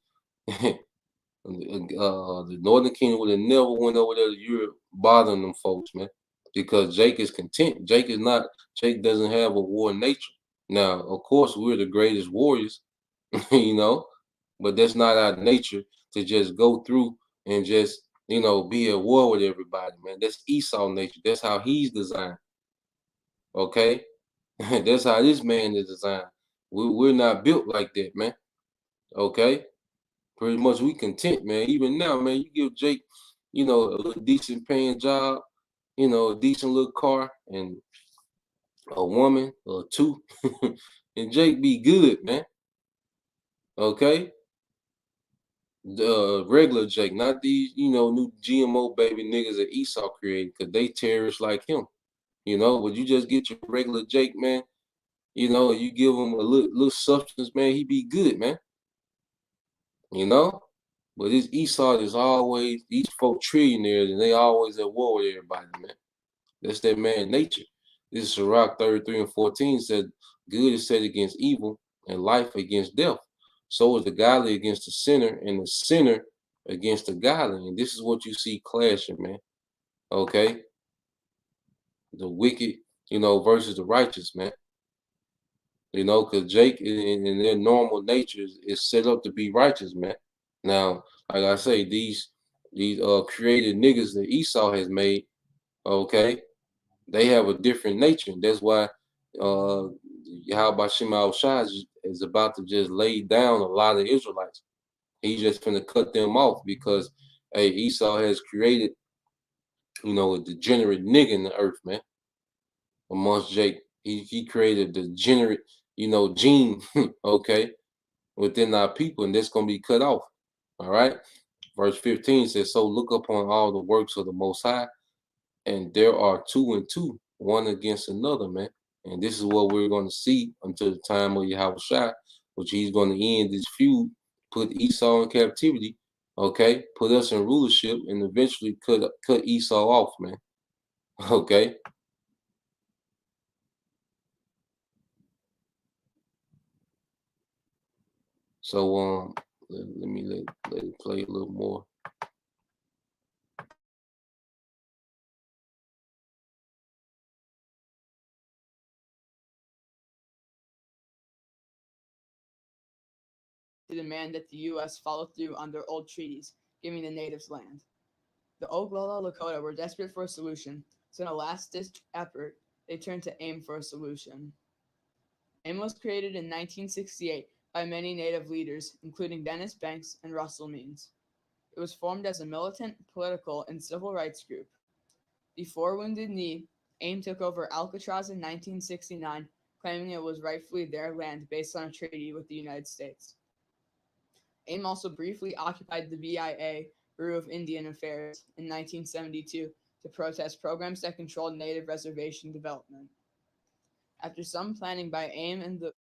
Speaker 3: The Northern Kingdom would have never went over there to Europe bothering them folks, man, because Jake is content. Jake doesn't have a war nature. Now, of course, we're the greatest warriors, you know, but that's not our nature to just go through and just, be at war with everybody, man. That's Esau nature. That's how he's designed. Okay? That's how this man is designed. We're not built like that, man. Okay? Pretty much we content, man. Even now, man, you give Jake, a little decent paying job, a decent little car and a woman or two, and Jake be good, man. Okay? The regular Jake, not these, new GMO baby niggas that Esau created, because they terrorists like him. But you just get your regular Jake, man. You give him a little substance, man, he be good, man. But this Esau is always, these folk trillionaires, and they always at war with everybody, man. That's that man nature. This is Sirach 33 and 14 said, good is set against evil, and life against death. So is the godly against the sinner, and the sinner against the godly. And this is what you see clashing, man. Okay? The wicked, versus the righteous, man. Because Jake in their normal nature is set up to be righteous, man. Now, like I say, these created niggas that Esau has made, okay, they have a different nature. That's why Yahweh Shema Shai is about to just lay down a lot of Israelites. He's just gonna cut them off because Esau has created, a degenerate nigga in the earth, man. Amongst Jake, he created a degenerate, gene, okay, within our people, and that's gonna be cut off. All right. Verse 15 says, so look upon all the works of the Most High, and there are 2 and 2, one against another, man. And this is what we're going to see until the time of Yahweh Shai, which he's going to end this feud, put Esau in captivity, okay, put us in rulership, and eventually cut Esau off, man. Okay. So let me let it play a little more.
Speaker 5: To demand that the U.S. follow through on their old treaties, giving the natives land. The Oglala Lakota were desperate for a solution, so in a last-ditch effort, they turned to AIM for a solution. AIM was created in 1968 by many native leaders, including Dennis Banks and Russell Means. It was formed as a militant, political, and civil rights group. Before Wounded Knee, AIM took over Alcatraz in 1969, claiming it was rightfully their land based on a treaty with the United States. AIM also briefly occupied the BIA, Bureau of Indian Affairs, in 1972 to protest programs that controlled native reservation development. After some planning by AIM and the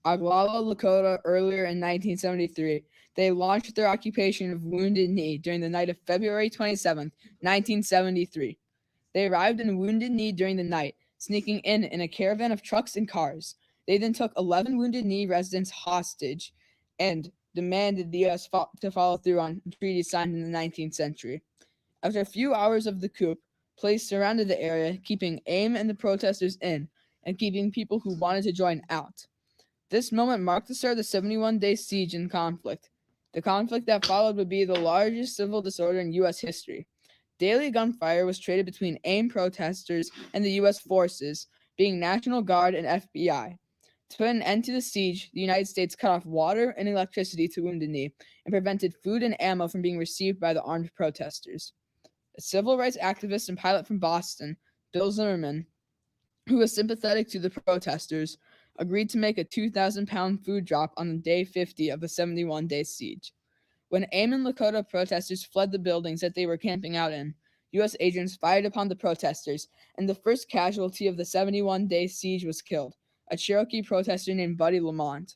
Speaker 5: Oglala Lakota earlier in 1973, they launched their occupation of Wounded Knee during the night of February 27, 1973. They arrived in Wounded Knee during the night, sneaking in a caravan of trucks and cars. They then took 11 Wounded Knee residents hostage and demanded the U.S. to follow through on treaties signed in the 19th century. After a few hours of the coup, police surrounded the area, keeping AIM and the protesters in and keeping people who wanted to join out. This moment marked the start of the 71-day siege and conflict. The conflict that followed would be the largest civil disorder in U.S. history. Daily gunfire was traded between AIM protesters and the U.S. forces, being National Guard and FBI. To put an end to the siege, the United States cut off water and electricity to Wounded Knee and prevented food and ammo from being received by the armed protesters. A civil rights activist and pilot from Boston, Bill Zimmerman, who was sympathetic to the protesters, agreed to make a 2,000-pound food drop on day 50 of the 71-day siege. When AIM and Lakota protesters fled the buildings that they were camping out in, U.S. agents fired upon the protesters, and the first casualty of the 71-day siege was killed, a Cherokee protester named Buddy Lamont.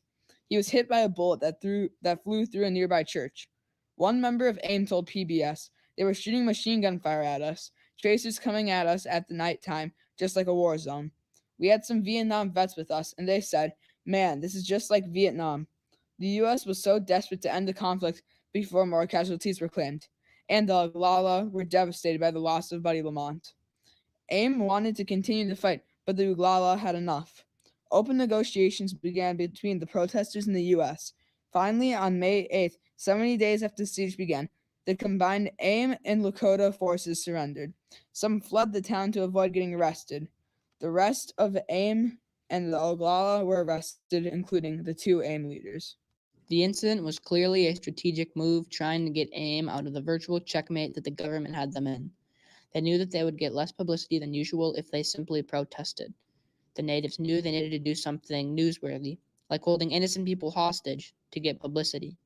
Speaker 5: He was hit by a bullet that flew through a nearby church. One member of AIM told PBS, "They were shooting machine gun fire at us, tracers coming at us at the nighttime, just like a war zone. We had some Vietnam vets with us, and they said, 'Man, this is just like Vietnam.' The U.S. was so desperate to end the conflict before more casualties were claimed, and the Oglala were devastated by the loss of Buddy Lamont. AIM wanted to continue the fight, but the Oglala had enough. Open negotiations began between the protesters and the U.S. Finally, on May 8th, 70 days after the siege began, the combined AIM and Lakota forces surrendered. Some fled the town to avoid getting arrested. The rest of AIM and the Oglala were arrested, including the 2 AIM leaders."
Speaker 6: The incident was clearly a strategic move trying to get AIM out of the virtual checkmate that the government had them in. They knew that they would get less publicity than usual if they simply protested. The natives knew they needed to do something newsworthy, like holding innocent people hostage, to get publicity.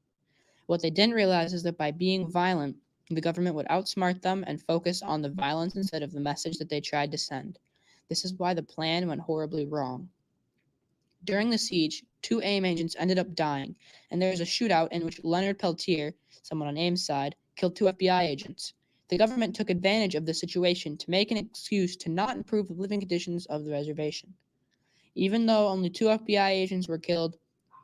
Speaker 6: What they didn't realize is that by being violent, the government would outsmart them and focus on the violence instead of the message that they tried to send. This is why the plan went horribly wrong. During the siege, 2 AIM agents ended up dying, and there was a shootout in which Leonard Peltier, someone on AIM's side, killed 2 FBI agents. The government took advantage of the situation to make an excuse to not improve the living conditions of the reservation. Even though only 2 FBI agents were killed,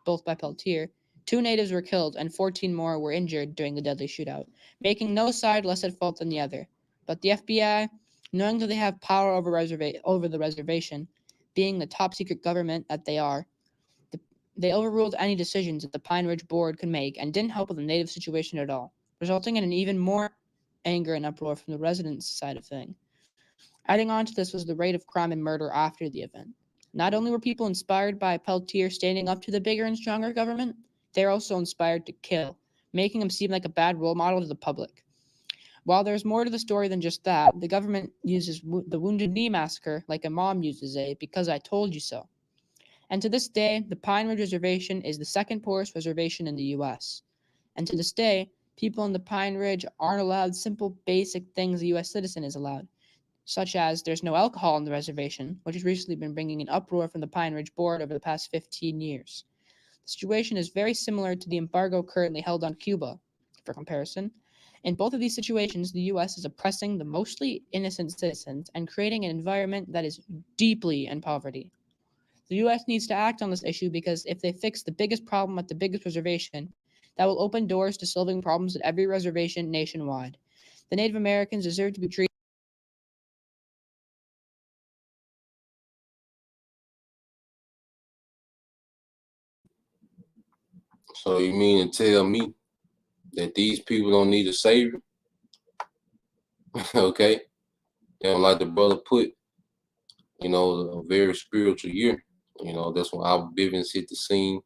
Speaker 6: both by Peltier, 2 natives were killed and 14 more were injured during the deadly shootout, making no side less at fault than the other. But the FBI, knowing that they have power over the reservation, being the top secret government that they are, they overruled any decisions that the Pine Ridge Board could make and didn't help with the native situation at all, resulting in an even more anger and uproar from the residents' side of things. Adding on to this was the rate of crime and murder after the event. Not only were people inspired by Peltier standing up to the bigger and stronger government, they're also inspired to kill, making him seem like a bad role model to the public. While there's more to the story than just that, the government uses the Wounded Knee massacre like a mom uses a "because I told you so." And to this day, the Pine Ridge Reservation is the second poorest reservation in the U.S. And to this day, people in the Pine Ridge aren't allowed simple, basic things a U.S. citizen is allowed, such as there's no alcohol on the reservation, which has recently been bringing an uproar from the Pine Ridge Board over the past 15 years. The situation is very similar to the embargo currently held on Cuba. For comparison, in both of these situations, the U.S. is oppressing the mostly innocent citizens and creating an environment that is deeply in poverty. The U.S. needs to act on this issue because if they fix the biggest problem at the biggest reservation, that will open doors to solving problems at every reservation nationwide. The Native Americans deserve to be treated.
Speaker 3: So you mean to tell me that these people don't need a savior? Okay? They don't, like the brother put, a very spiritual year. That's when our Bivens hit the scene.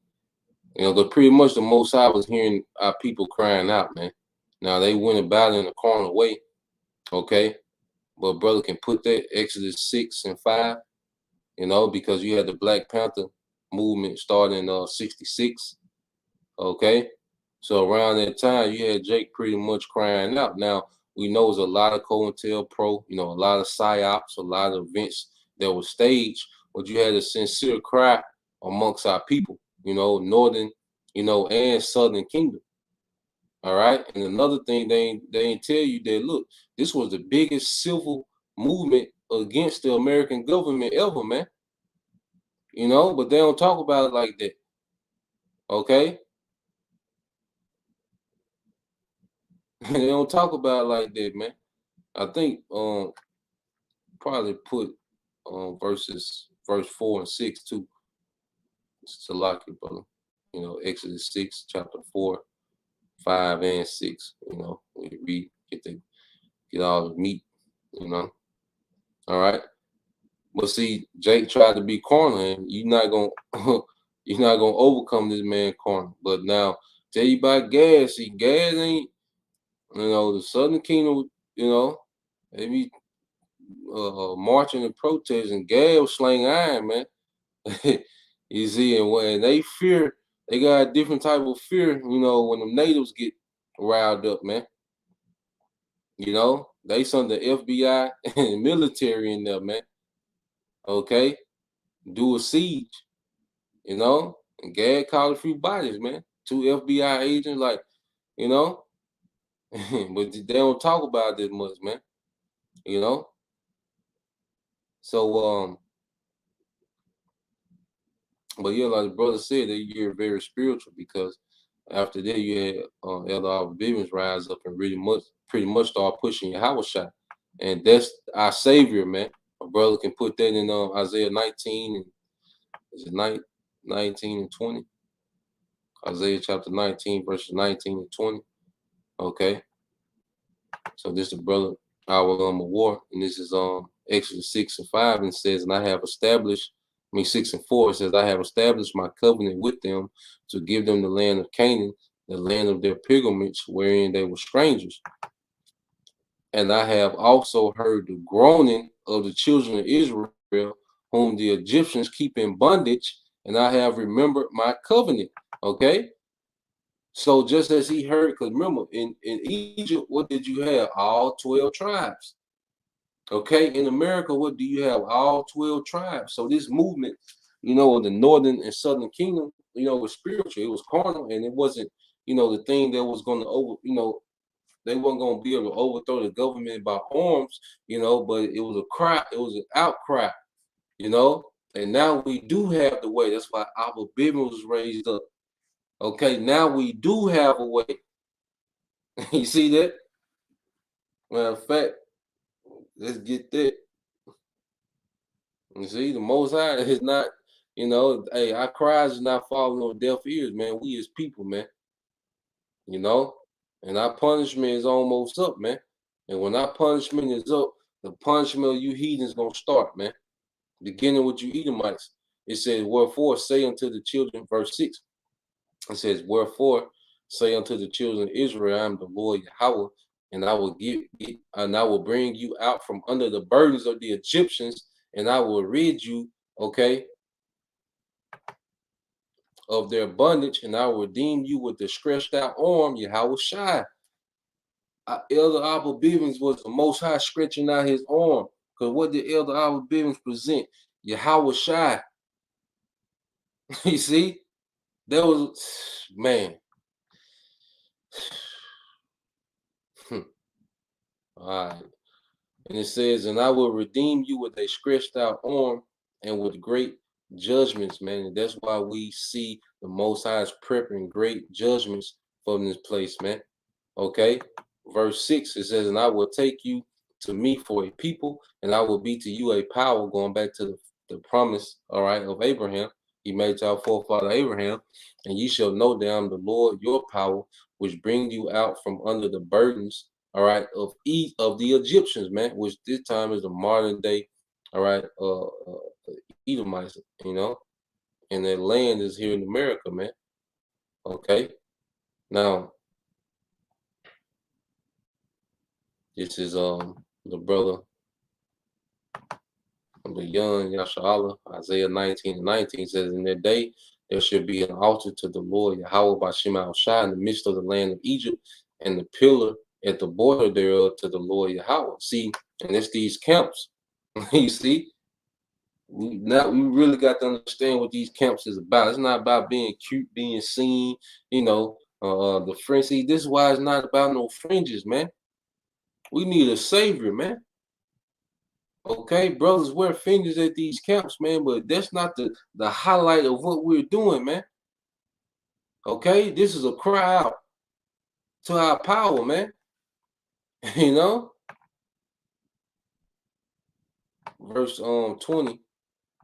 Speaker 3: But pretty much the most I was hearing our people crying out, man. Now they went about it in a carnal way, okay? But brother can put that Exodus 6 and 5, because you had the Black Panther movement starting in 66, okay? So around that time, you had Jake pretty much crying out. Now, we know there's a lot of COINTELPRO, a lot of PSYOPs, a lot of events that were staged, but you had a sincere cry amongst our people, Northern, and Southern Kingdom. All right. And another thing they ain't tell you that, look, this was the biggest civil movement against the American government ever, man. But they don't talk about it like that. Okay. They don't talk about it like that, man. I think probably put verse 4 and 6 too. To lock it, brother. Exodus 6, chapter 4, 5, and 6. We read, get all the meat. All right. But see, Jake tried to be carnal, and you're not gonna you're not gonna overcome this man carnal. But now tell you about Gad. See, Gad ain't, the Southern Kingdom, they be marching and protesting. Gad was slaying iron, man. You see, and when they fear, they got a different type of fear, when the natives get riled up, man. They some the FBI and military in there, man. Okay, do a siege, and Gad caught a few bodies, man. 2 FBI agents, like, but they don't talk about this much, man. So but yeah, like the brother said, that you're very spiritual, because after that you had Elder Albert Bivens rise up and pretty much start pushing Yahweh shot, and that's our savior, man. A brother can put that in Isaiah 19 and is it 19 and 20? Isaiah chapter 19 verses 19 and 20. Okay, so this is the brother our war, and this is Exodus 6 and 5, and it says, and I have established. 6 and 4, it says, I have established my covenant with them to give them the land of Canaan, the land of their pilgrimage, wherein they were strangers. And I have also heard the groaning of the children of Israel, whom the Egyptians keep in bondage, and I have remembered my covenant. Okay? So just as he heard, because remember, in Egypt, what did you have? All 12 tribes. Okay, in America, what do you have? All 12 tribes. So this movement, of the northern and southern kingdom, was spiritual. It was carnal, and it wasn't, the thing that was going to they weren't going to be able to overthrow the government by arms, but it was a cry, it was an outcry, and now we do have the way. That's why Abba Bivens was raised up. Okay, now we do have a way. You see that? Matter of fact, let's get that. You see, the Most High is not, hey, our cries is not falling on deaf ears, man. We as people, man. And our punishment is almost up, man. And when our punishment is up, the punishment of you heathens gonna start, man. Beginning with you Edomites. It says, wherefore say unto the children, verse 6. It says, wherefore say unto the children of Israel, I am the Lord Yahweh, and I will bring you out from under the burdens of the Egyptians, and I will rid you, okay, of their bondage, and I will redeem you with the stretched out arm, Yahweh Shai. Elder Abba Bivens was the Most High stretching out his arm. Because what did Elder Abba Bivens present? Yahweh Shai. You see? That was, man. All right. And it says, and I will redeem you with a stretched out arm and with great judgments, man. And that's why we see the Most High is prepping great judgments from this place, man. Okay. Verse 6, it says, and I will take you to me for a people, and I will be to you a power, going back to the promise, all right, of Abraham. He made to our forefather Abraham, and ye shall know that I am the Lord your power, which bring you out from under the burdens, all right, of the Egyptians, man, which this time is the modern day, all right, Edomites, and their land is here in America, man. Okay. Now, this is the brother of the young Yasharallah, Isaiah 19 and 19 says, in that day there should be an altar to the Lord Yahweh by Shema Shai in the midst of the land of Egypt, and the pillar at the border thereof to the Lord Yahweh. See, and it's these camps. You see, we really got to understand what these camps is about. It's not about being cute, being seen, the fringe. See, this is why it's not about no fringes, man. We need a savior, man. Okay, brothers wear fringes at these camps, man, but that's not the highlight of what we're doing, man. Okay, this is a cry out to our power, man. Verse 20,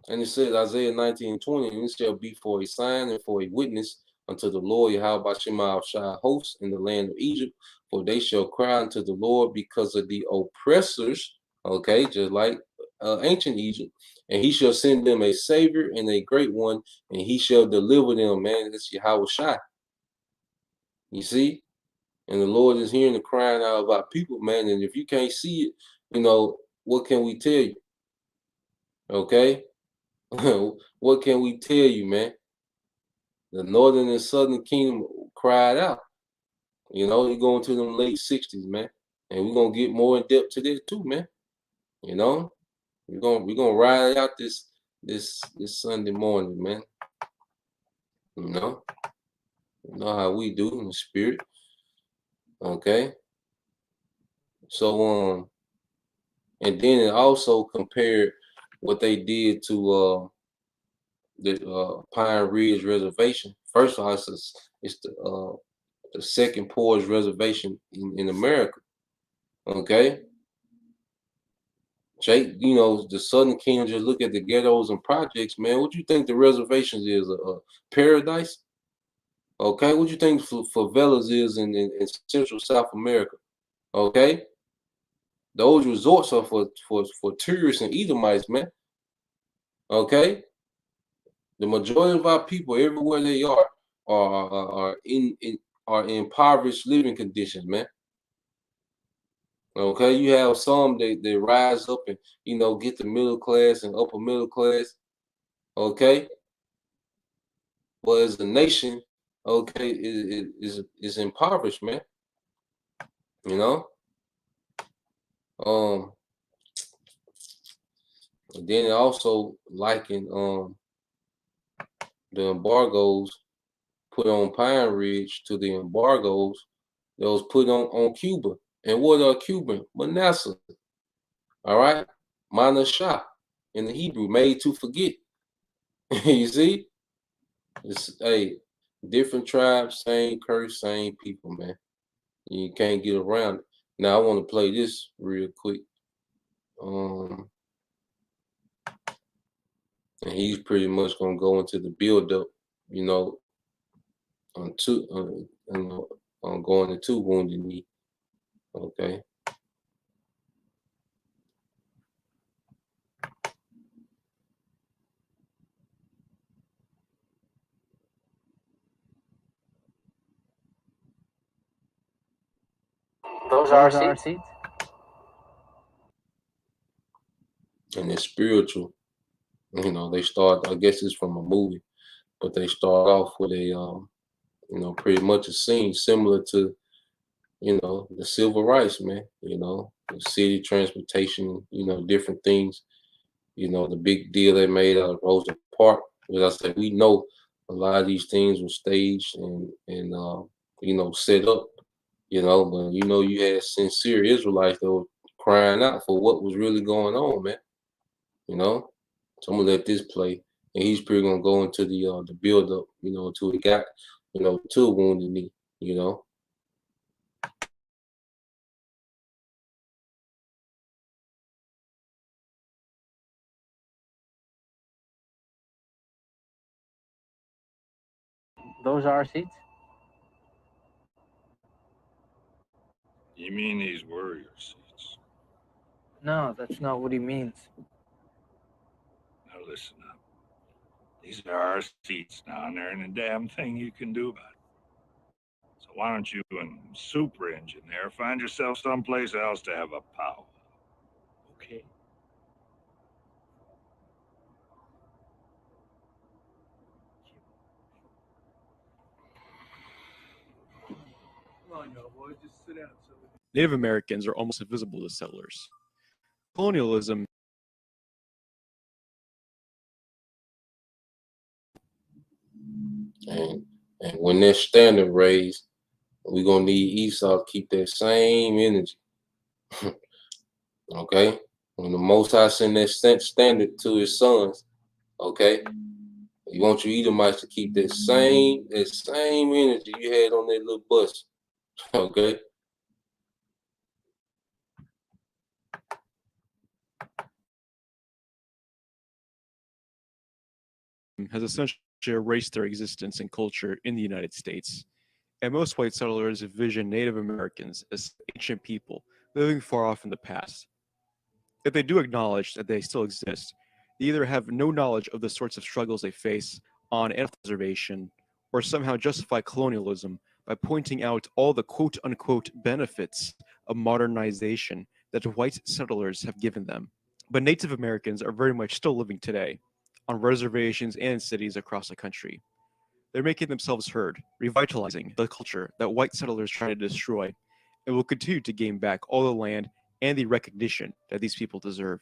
Speaker 3: and it says, Isaiah 19:20, and it shall be for a sign and for a witness unto the Lord Yahweh Shema Shai hosts in the land of Egypt, for they shall cry unto the Lord because of the oppressors. Okay, just like ancient Egypt, and he shall send them a savior and a great one, and he shall deliver them, man. That's Yahweh Shai. You see? And the Lord is hearing the crying out of our people, man. And if you can't see it, what can we tell you? Okay? What can we tell you, man? The northern and southern kingdom cried out. You're going to them late 60s, man. And we're gonna get more in depth to this too, man. We're gonna ride out this Sunday morning, man. You know how we do in the spirit. Okay. So and then it also compared what they did to the Pine Ridge Reservation. First of all, it's the second poorest reservation in America. Okay. Jake, the Southern Kingdom, just look at the ghettos and projects, man. What you think the reservations is? A paradise? Okay. What you think favelas is in Central South America? Okay. Those resorts are for tourists and Edomites, man. Okay. The majority of our people, everywhere they are in impoverished living conditions, man. Okay, you have some they rise up and get the middle class and upper middle class. Okay, but as a nation, okay, it is impoverished, man. And then it also likened the embargoes put on Pine Ridge to the embargoes that was put on Cuba. And what are Cuban? Manasseh. All right, Manashah in the Hebrew, made to forget. You see, it's different tribes, same curse, same people, man. You can't get around it. Now I want to play this real quick. And he's pretty much gonna go into the build up, on going into Wounded Knee. Okay.
Speaker 7: Those are our seats.
Speaker 3: And it's spiritual. They start, I guess it's from a movie, but they start off with a pretty much a scene similar to the civil rights, man. The city transportation, different things. The big deal they made out of Rosa Parks. As I said, we know a lot of these things were staged and set up. But you had sincere Israelites that were crying out for what was really going on, man. So I'm gonna let this play, and he's pretty gonna go into the build up, until he got, to a Wounded Knee,
Speaker 7: Those are our seats.
Speaker 8: You mean these were your seats?
Speaker 7: No, that's not what he means.
Speaker 8: Now listen up. These are our seats now, and there ain't a damn thing you can do about it. So why don't you and Super Engine there find yourself someplace else to have a powwow? Okay.
Speaker 9: Native Americans are almost invisible to settlers. Colonialism
Speaker 3: and when that standard raised, we're gonna need Esau to keep that same energy. Okay, when the Most High send that standard to his sons, okay, you want your Edomites to keep that same energy you had on that little bus. Okay.
Speaker 9: has essentially erased their existence and culture in the United States, and most white settlers envision Native Americans as ancient people living far off in the past. If they do acknowledge that they still exist, they either have no knowledge of the sorts of struggles they face on and off the reservation, or somehow justify colonialism by pointing out all the quote unquote benefits of modernization that white settlers have given them. But Native Americans are very much still living today on reservations and in cities across the country. They're making themselves heard, revitalizing the culture that white settlers try to destroy, and will continue to gain back all the land and the recognition that these people deserve.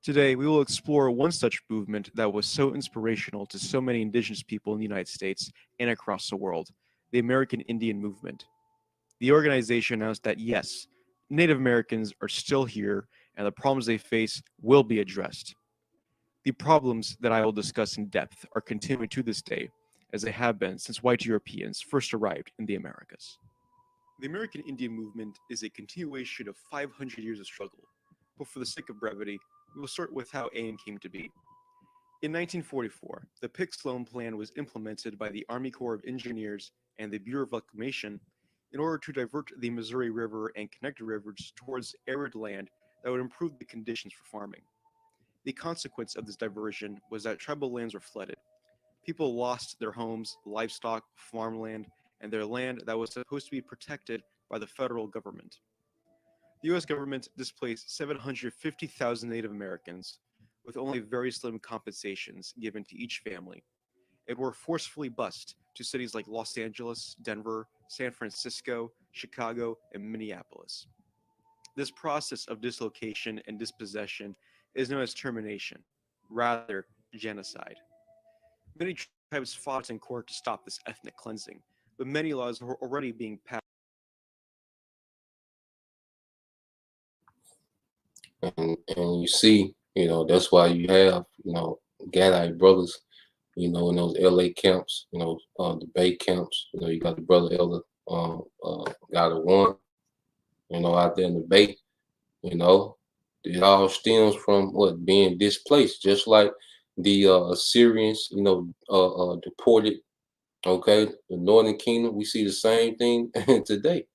Speaker 9: Today, we will explore one such movement that was so inspirational to so many indigenous people in the United States and across the world, the American Indian Movement. The organization announced that yes, Native Americans are still here and the problems they face will be addressed. The problems that I will discuss in depth are continuing to this day, as they have been since white Europeans first arrived in the Americas. The American Indian Movement is a continuation of 500 years of struggle, but for the sake of brevity, we will start with how AIM came to be. In 1944, the Pick-Sloan Plan was implemented by the Army Corps of Engineers and the Bureau of Reclamation in order to divert the Missouri River and connect rivers towards arid land that would improve the conditions for farming. The consequence of this diversion was that tribal lands were flooded. People lost their homes, livestock, farmland, and their land that was supposed to be protected by the federal government. The US government displaced 750,000 Native Americans, with only very slim compensations given to each family, and were forcefully bused to cities like Los Angeles, Denver, San Francisco, Chicago, and Minneapolis. This process of dislocation and dispossession is known as termination, rather genocide. Many tribes fought in court to stop this ethnic cleansing, but many laws were already being passed.
Speaker 3: And you see, that's why you have, Gadite brothers, in those LA camps, the Bay camps, you got the brother Elder, got one, out there in the Bay, it all stems from what being displaced, just like the Assyrians, deported. Okay, the Northern Kingdom, we see the same thing today.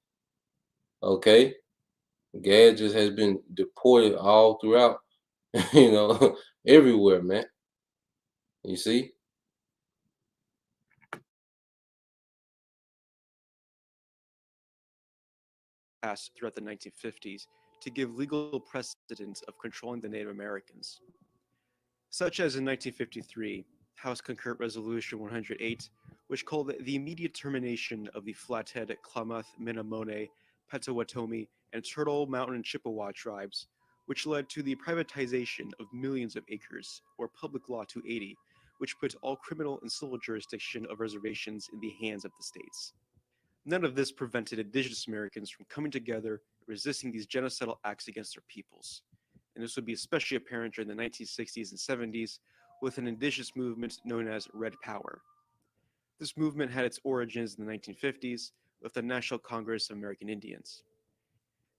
Speaker 3: Okay, Gad just has been deported all throughout, everywhere, man. You see?
Speaker 9: Passed throughout the 1950s to give legal precedent of controlling the Native Americans. Such as in 1953, House Concurrent Resolution 108, which called the immediate termination of the Flathead, Klamath, Menominee, Potawatomi, and Turtle Mountain Chippewa tribes, which led to the privatization of millions of acres, or Public Law 280, which put all criminal and civil jurisdiction of reservations in the hands of the states. None of this prevented indigenous Americans from coming together and resisting these genocidal acts against their peoples. And this would be especially apparent during the 1960s and 70s with an indigenous movement known as Red Power. This movement had its origins in the 1950s with the National Congress of American Indians.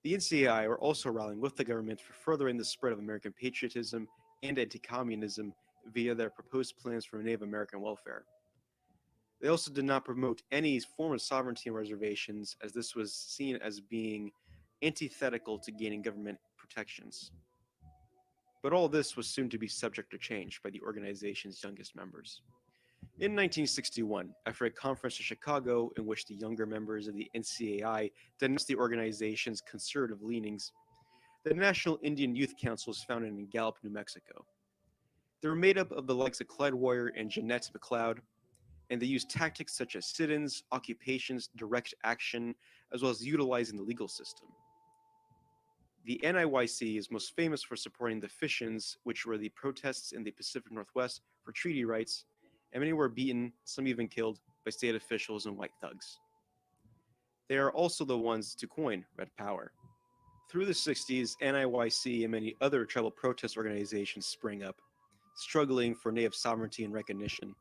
Speaker 9: The NCAI were also rallying with the government for furthering the spread of American patriotism and anti-communism via their proposed plans for Native American welfare. They also did not promote any form of sovereignty on reservations, as this was seen as being antithetical to gaining government protections. But all this was soon to be subject to change by the organization's youngest members. In 1961, after a conference in Chicago in which the younger members of the NCAI denounced the organization's conservative leanings, the National Indian Youth Council was founded in Gallup, New Mexico. They were made up of the likes of Clyde Warrior and Jeanette McLeod, and they used tactics such as sit-ins, occupations, direct action, as well as utilizing the legal system. The NIYC is most famous for supporting the Fish-ins, which were the protests in the Pacific Northwest for treaty rights, and many were beaten, some even killed, by state officials and white thugs. They are also the ones to coin Red Power. Through the 60s, NIYC and many other tribal protest organizations sprang up, struggling for Native sovereignty and recognition.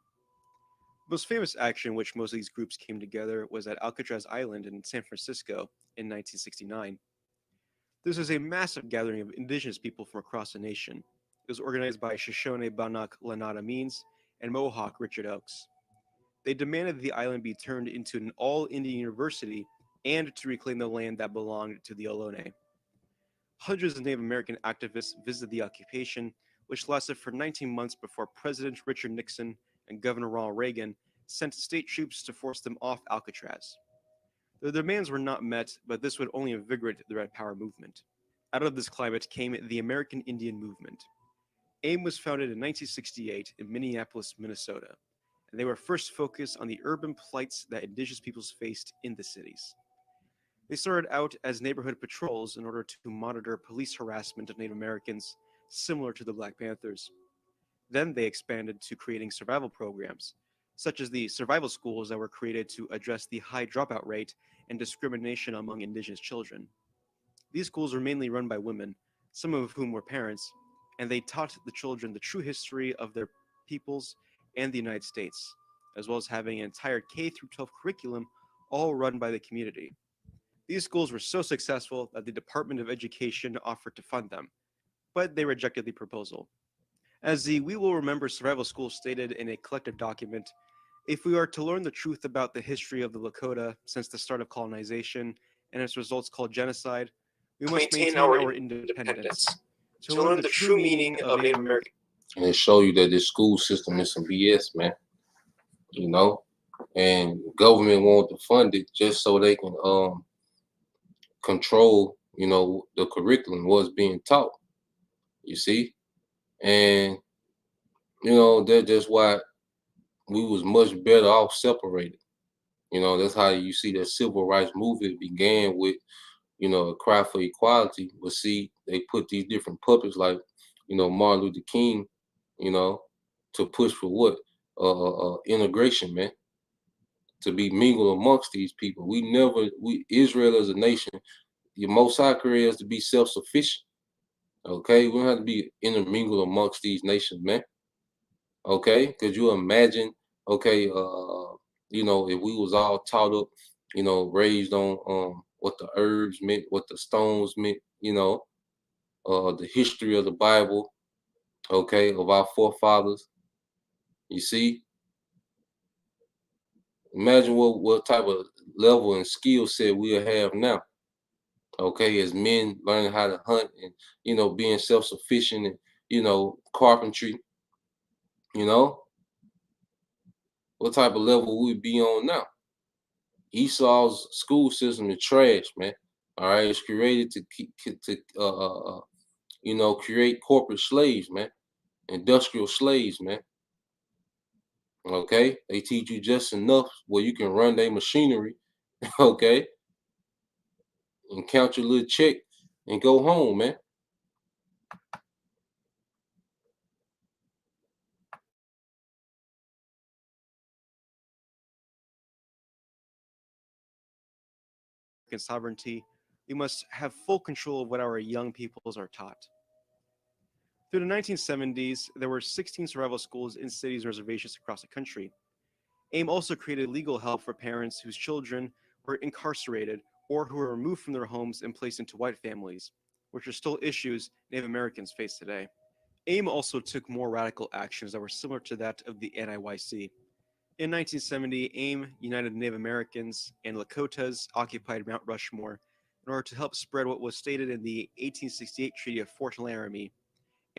Speaker 9: The most famous action in which most of these groups came together was at Alcatraz Island in San Francisco in 1969. This was a massive gathering of indigenous people from across the nation. It was organized by Shoshone Bannock Lenat Ameens and Mohawk Richard Oakes. They demanded the island be turned into an all-Indian university and to reclaim the land that belonged to the Ohlone. Hundreds of Native American activists visited the occupation, which lasted for 19 months before President Richard Nixon and Governor Ronald Reagan sent state troops to force them off Alcatraz. Their demands were not met, but this would only invigorate the Red Power movement. Out of this climate came the American Indian Movement. AIM was founded in 1968 in Minneapolis, Minnesota, and they were first focused on the urban plights that indigenous peoples faced in the cities. They started out as neighborhood patrols in order to monitor police harassment of Native Americans, similar to the Black Panthers. Then they expanded to creating survival programs, such as the survival schools that were created to address the high dropout rate and discrimination among indigenous children. These schools were mainly run by women, some of whom were parents, and they taught the children the true history of their peoples and the United States, as well as having an entire K-12 curriculum all run by the community. These schools were so successful that the Department of Education offered to fund them, but they rejected the proposal. As the We Will Remember Survival School stated in a collective document, if we are to learn the truth about the history of the Lakota since the start of colonization and its results called genocide, we must maintain our independence. To learn the true meaning of Native American.
Speaker 3: And it show you that this school system is some BS, man. You know, and government want to fund it just so they can control, you know, the curriculum, what's being taught. You see, and you know that's why we was much better off separated. You know, that's how you see that civil rights movement began with, you know, a cry for equality. But see, they put these different puppets like, you know, Martin Luther King, you know, to push for what? Integration, man. To be mingled amongst these people. Israel as a nation, your Most High created us to be self-sufficient. Okay, we don't have to be intermingled amongst these nations, man. Okay, could you imagine? Okay, you know, if we was all taught up, you know, raised on what the herbs meant, what the stones meant, you know, the history of the Bible, okay, of our forefathers. You see, imagine what type of level and skill set we'll have now. Okay, as men learning how to hunt and, you know, being self-sufficient and, you know, carpentry, you know, what type of level we be on now? Esau's school system is trash, man. All right, it's created to you know, create corporate slaves, man, industrial slaves, man. Okay, they teach you just enough where you can run their machinery, okay, and count your little check and go home, man.
Speaker 9: Sovereignty, we must have full control of what our young peoples are taught. Through the 1970s, there were 16 survival schools in cities and reservations across the country. AIM also created legal help for parents whose children were incarcerated or who were removed from their homes and placed into white families, which are still issues Native Americans face today. AIM also took more radical actions that were similar to that of the NIYC. In 1970, AIM united Native Americans and Lakotas occupied Mount Rushmore in order to help spread what was stated in the 1868 Treaty of Fort Laramie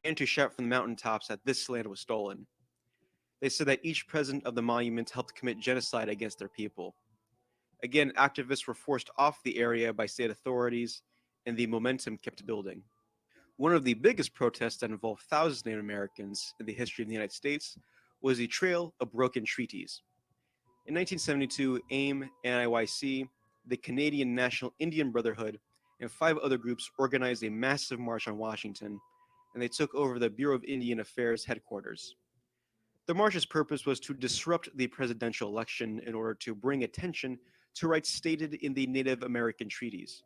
Speaker 9: and to shout from the mountaintops that this land was stolen. They said that each president of the monument helped commit genocide against their people. Again, activists were forced off the area by state authorities, and the momentum kept building. One of the biggest protests that involved thousands of Native Americans in the history of the United States was the Trail of Broken Treaties. In 1972, AIM, NIYC, the Canadian National Indian Brotherhood, and 5 other groups organized a massive march on Washington, and they took over the Bureau of Indian Affairs headquarters. The march's purpose was to disrupt the presidential election in order to bring attention to rights stated in the Native American treaties.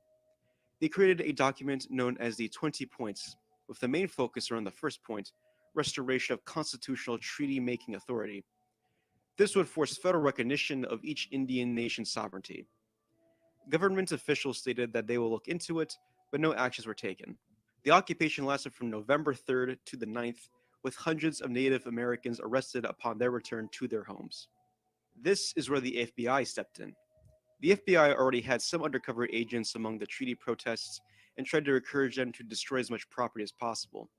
Speaker 9: They created a document known as the 20 Points, with the main focus around the first point, restoration of constitutional treaty-making authority. This would force federal recognition of each Indian nation's sovereignty. Government officials stated that they will look into it, but no actions were taken. The occupation lasted from November 3rd to the 9th, with hundreds of Native Americans arrested upon their return to their homes. This is where the FBI stepped in. The FBI already had some undercover agents among the treaty protests, and tried to encourage them to destroy as much property as possible.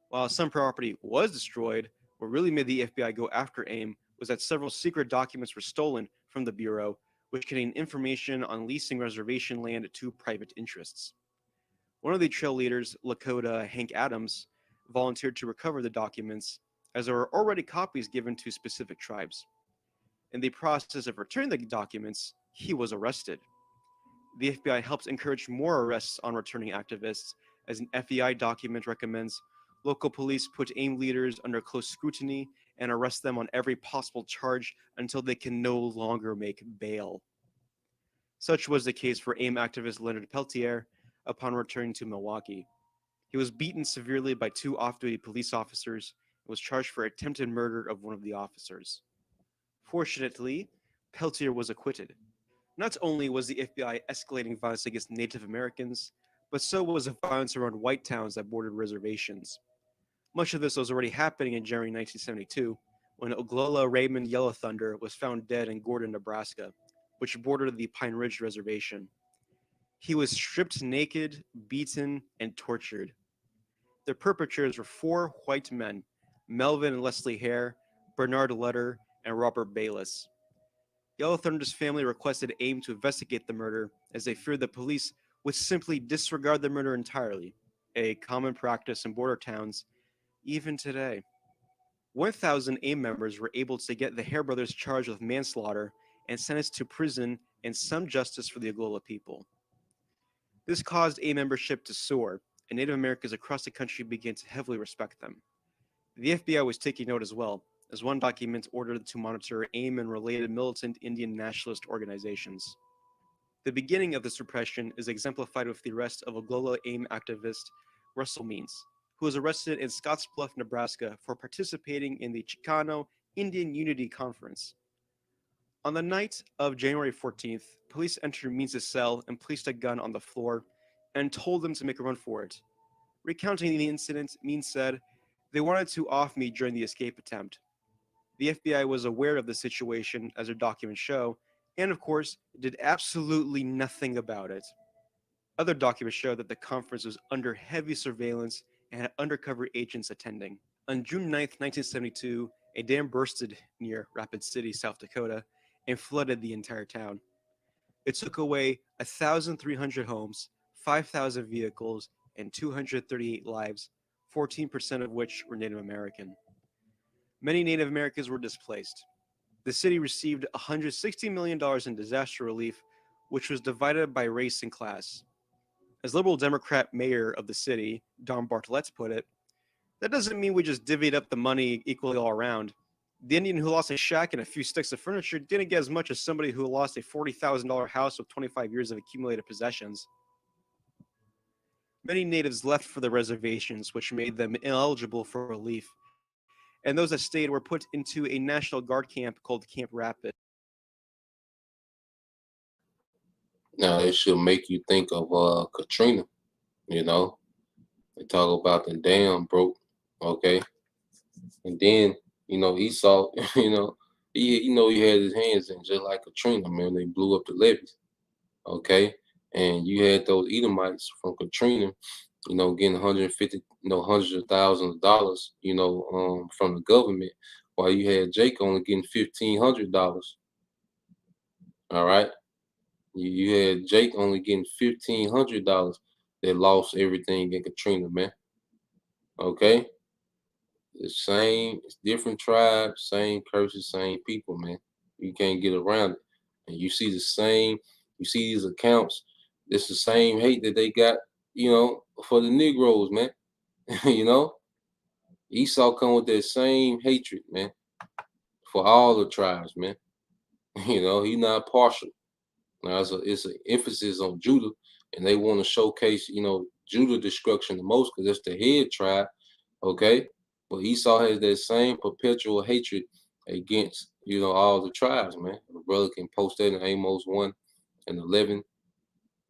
Speaker 9: While some property was destroyed, what really made the FBI go after AIM was that several secret documents were stolen from the Bureau, which contained information on leasing reservation land to private interests. One of the trail leaders, Lakota Hank Adams, volunteered to recover the documents, as there were already copies given to specific tribes. In the process of returning the documents, he was arrested. The FBI helps encourage more arrests on returning activists, as an FEI document recommends local police put AIM leaders under close scrutiny and arrest them on every possible charge until they can no longer make bail. Such was the case for AIM activist Leonard Peltier upon returning to Milwaukee. He was beaten severely by 2 off-duty police officers and was charged for attempted murder of one of the officers. Fortunately, Peltier was acquitted. Not only was the FBI escalating violence against Native Americans, but so was the violence around white towns that bordered reservations. Much of this was already happening in January 1972, when Oglala Raymond Yellow Thunder was found dead in Gordon, Nebraska, which bordered the Pine Ridge Reservation. He was stripped naked, beaten, and tortured. The perpetrators were 4 white men, Melvin and Leslie Hare, Bernard Letter, and Robert Bayless. Yellow Thunder's family requested AIM to investigate the murder, as they feared the police would simply disregard the murder entirely, a common practice in border towns even today. 1,000 AIM members were able to get the Hare brothers charged with manslaughter and sentenced to prison and some justice for the Oglala people. This caused AIM membership to soar, and Native Americans across the country began to heavily respect them. The FBI was taking note as well, as one document ordered to monitor AIM and related militant Indian nationalist organizations. The beginning of this repression is exemplified with the arrest of Oglala AIM activist Russell Means, who was arrested in Scottsbluff, Nebraska for participating in the Chicano Indian Unity Conference. On the night of January 14th, police entered Means' cell and placed a gun on the floor and told them to make a run for it. Recounting the incident, Means said, "They wanted to off me during the escape attempt." The FBI was aware of the situation, as their documents show, and of course, did absolutely nothing about it. Other documents show that the conference was under heavy surveillance and had undercover agents attending. On June 9, 1972, a dam bursted near Rapid City, South Dakota, and flooded the entire town. It took away 1,300 homes, 5,000 vehicles, and 238 lives, 14% of which were Native American. Many Native Americans were displaced. The city received $160 million in disaster relief, which was divided by race and class. As Liberal Democrat mayor of the city, Don Bartlett, put it, "That doesn't mean we just divvied up the money equally all around. The Indian who lost a shack and a few sticks of furniture didn't get as much as somebody who lost a $40,000 house with 25 years of accumulated possessions." Many natives left for the reservations, which made them ineligible for relief, and those that stayed were put into a National Guard camp called Camp Rapid.
Speaker 3: Now it should make you think of Katrina. You know, they talk about the dam broke, okay, and then Esau, he had his hands in just like Katrina, man. They blew up the levees, okay, and you had those Edomites from Katrina, getting 150, hundreds of thousands of dollars, from the government, while you had Jake only getting $1,500. All right, you had Jake only getting $1,500 that lost everything in Katrina, man. Okay, it's different tribes, same curses, same people, man. You can't get around it, and you see these accounts. It's the same hate that they got, for the Negroes, man. Esau come with that same hatred, man, for all the tribes, man. He's not partial. Now it's an emphasis on Judah, and they want to showcase, Judah destruction the most because that's the head tribe, okay? But Esau has that same perpetual hatred against, all the tribes, man. The brother can post that in Amos 1 and 11,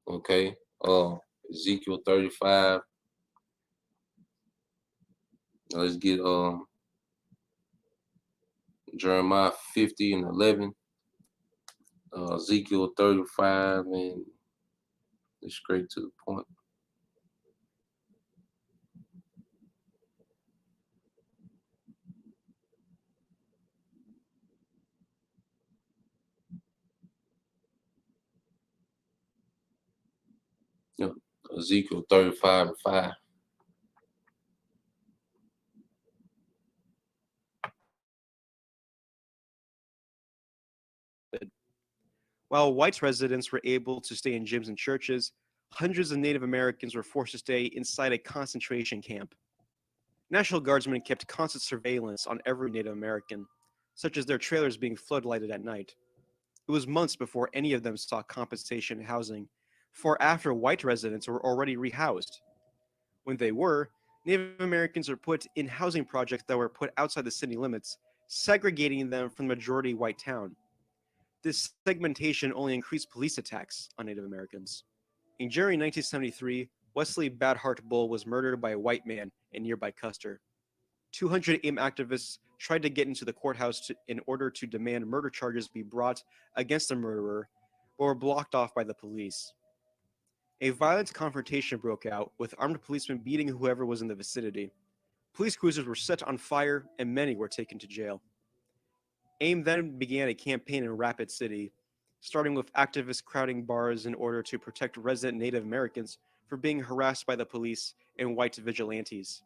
Speaker 3: okay? Ezekiel 35. Now let's get Jeremiah 50 and 11. Ezekiel 35, and it's straight to the point. Ezekiel 35:5.
Speaker 9: While white residents were able to stay in gyms and churches, hundreds of Native Americans were forced to stay inside a concentration camp. National Guardsmen kept constant surveillance on every Native American, such as their trailers being floodlighted at night. It was months before any of them saw compensation housing, for after white residents were already rehoused. When they were, Native Americans were put in housing projects that were put outside the city limits, segregating them from the majority white town. This segmentation only increased police attacks on Native Americans. In January 1973, Wesley Badhart Bull was murdered by a white man in nearby Custer. 200 AIM activists tried to get into the courthouse in order to demand murder charges be brought against the murderer, but were blocked off by the police. A violent confrontation broke out, with armed policemen beating whoever was in the vicinity. Police cruisers were set on fire, and many were taken to jail. AIM then began a campaign in Rapid City, starting with activists crowding bars in order to protect resident Native Americans from being harassed by the police and white vigilantes.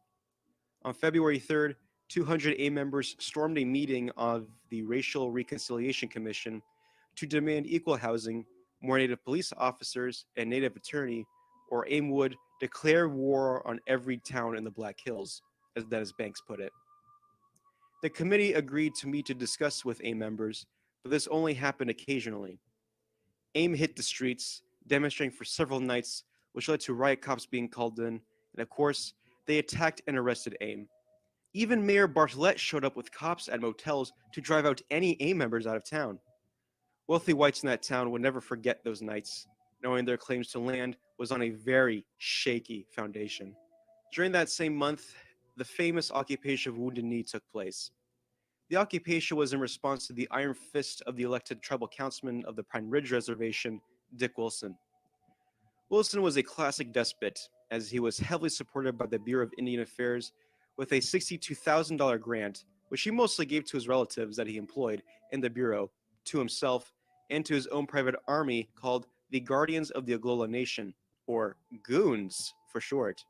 Speaker 9: On February 3rd, 200 AIM members stormed a meeting of the Racial Reconciliation Commission to demand equal housing, more Native police officers, and Native attorney, or AIM would declare war on every town in the Black Hills, as Dennis Banks put it. The committee agreed to meet to discuss with AIM members, but this only happened occasionally. AIM hit the streets, demonstrating for several nights, which led to riot cops being called in, and of course, they attacked and arrested AIM. Even Mayor Bartlett showed up with cops at motels to drive out any AIM members out of town. Wealthy whites in that town would never forget those nights, knowing their claims to land was on a very shaky foundation. During that same month, the famous occupation of Wounded Knee took place. The occupation was in response to the iron fist of the elected tribal councilman of the Pine Ridge Reservation, Dick Wilson. Wilson was a classic despot, as he was heavily supported by the Bureau of Indian Affairs with a $62,000 grant, which he mostly gave to his relatives that he employed in the Bureau, to himself, and to his own private army called the Guardians of the Oglala Nation, or Goons for short.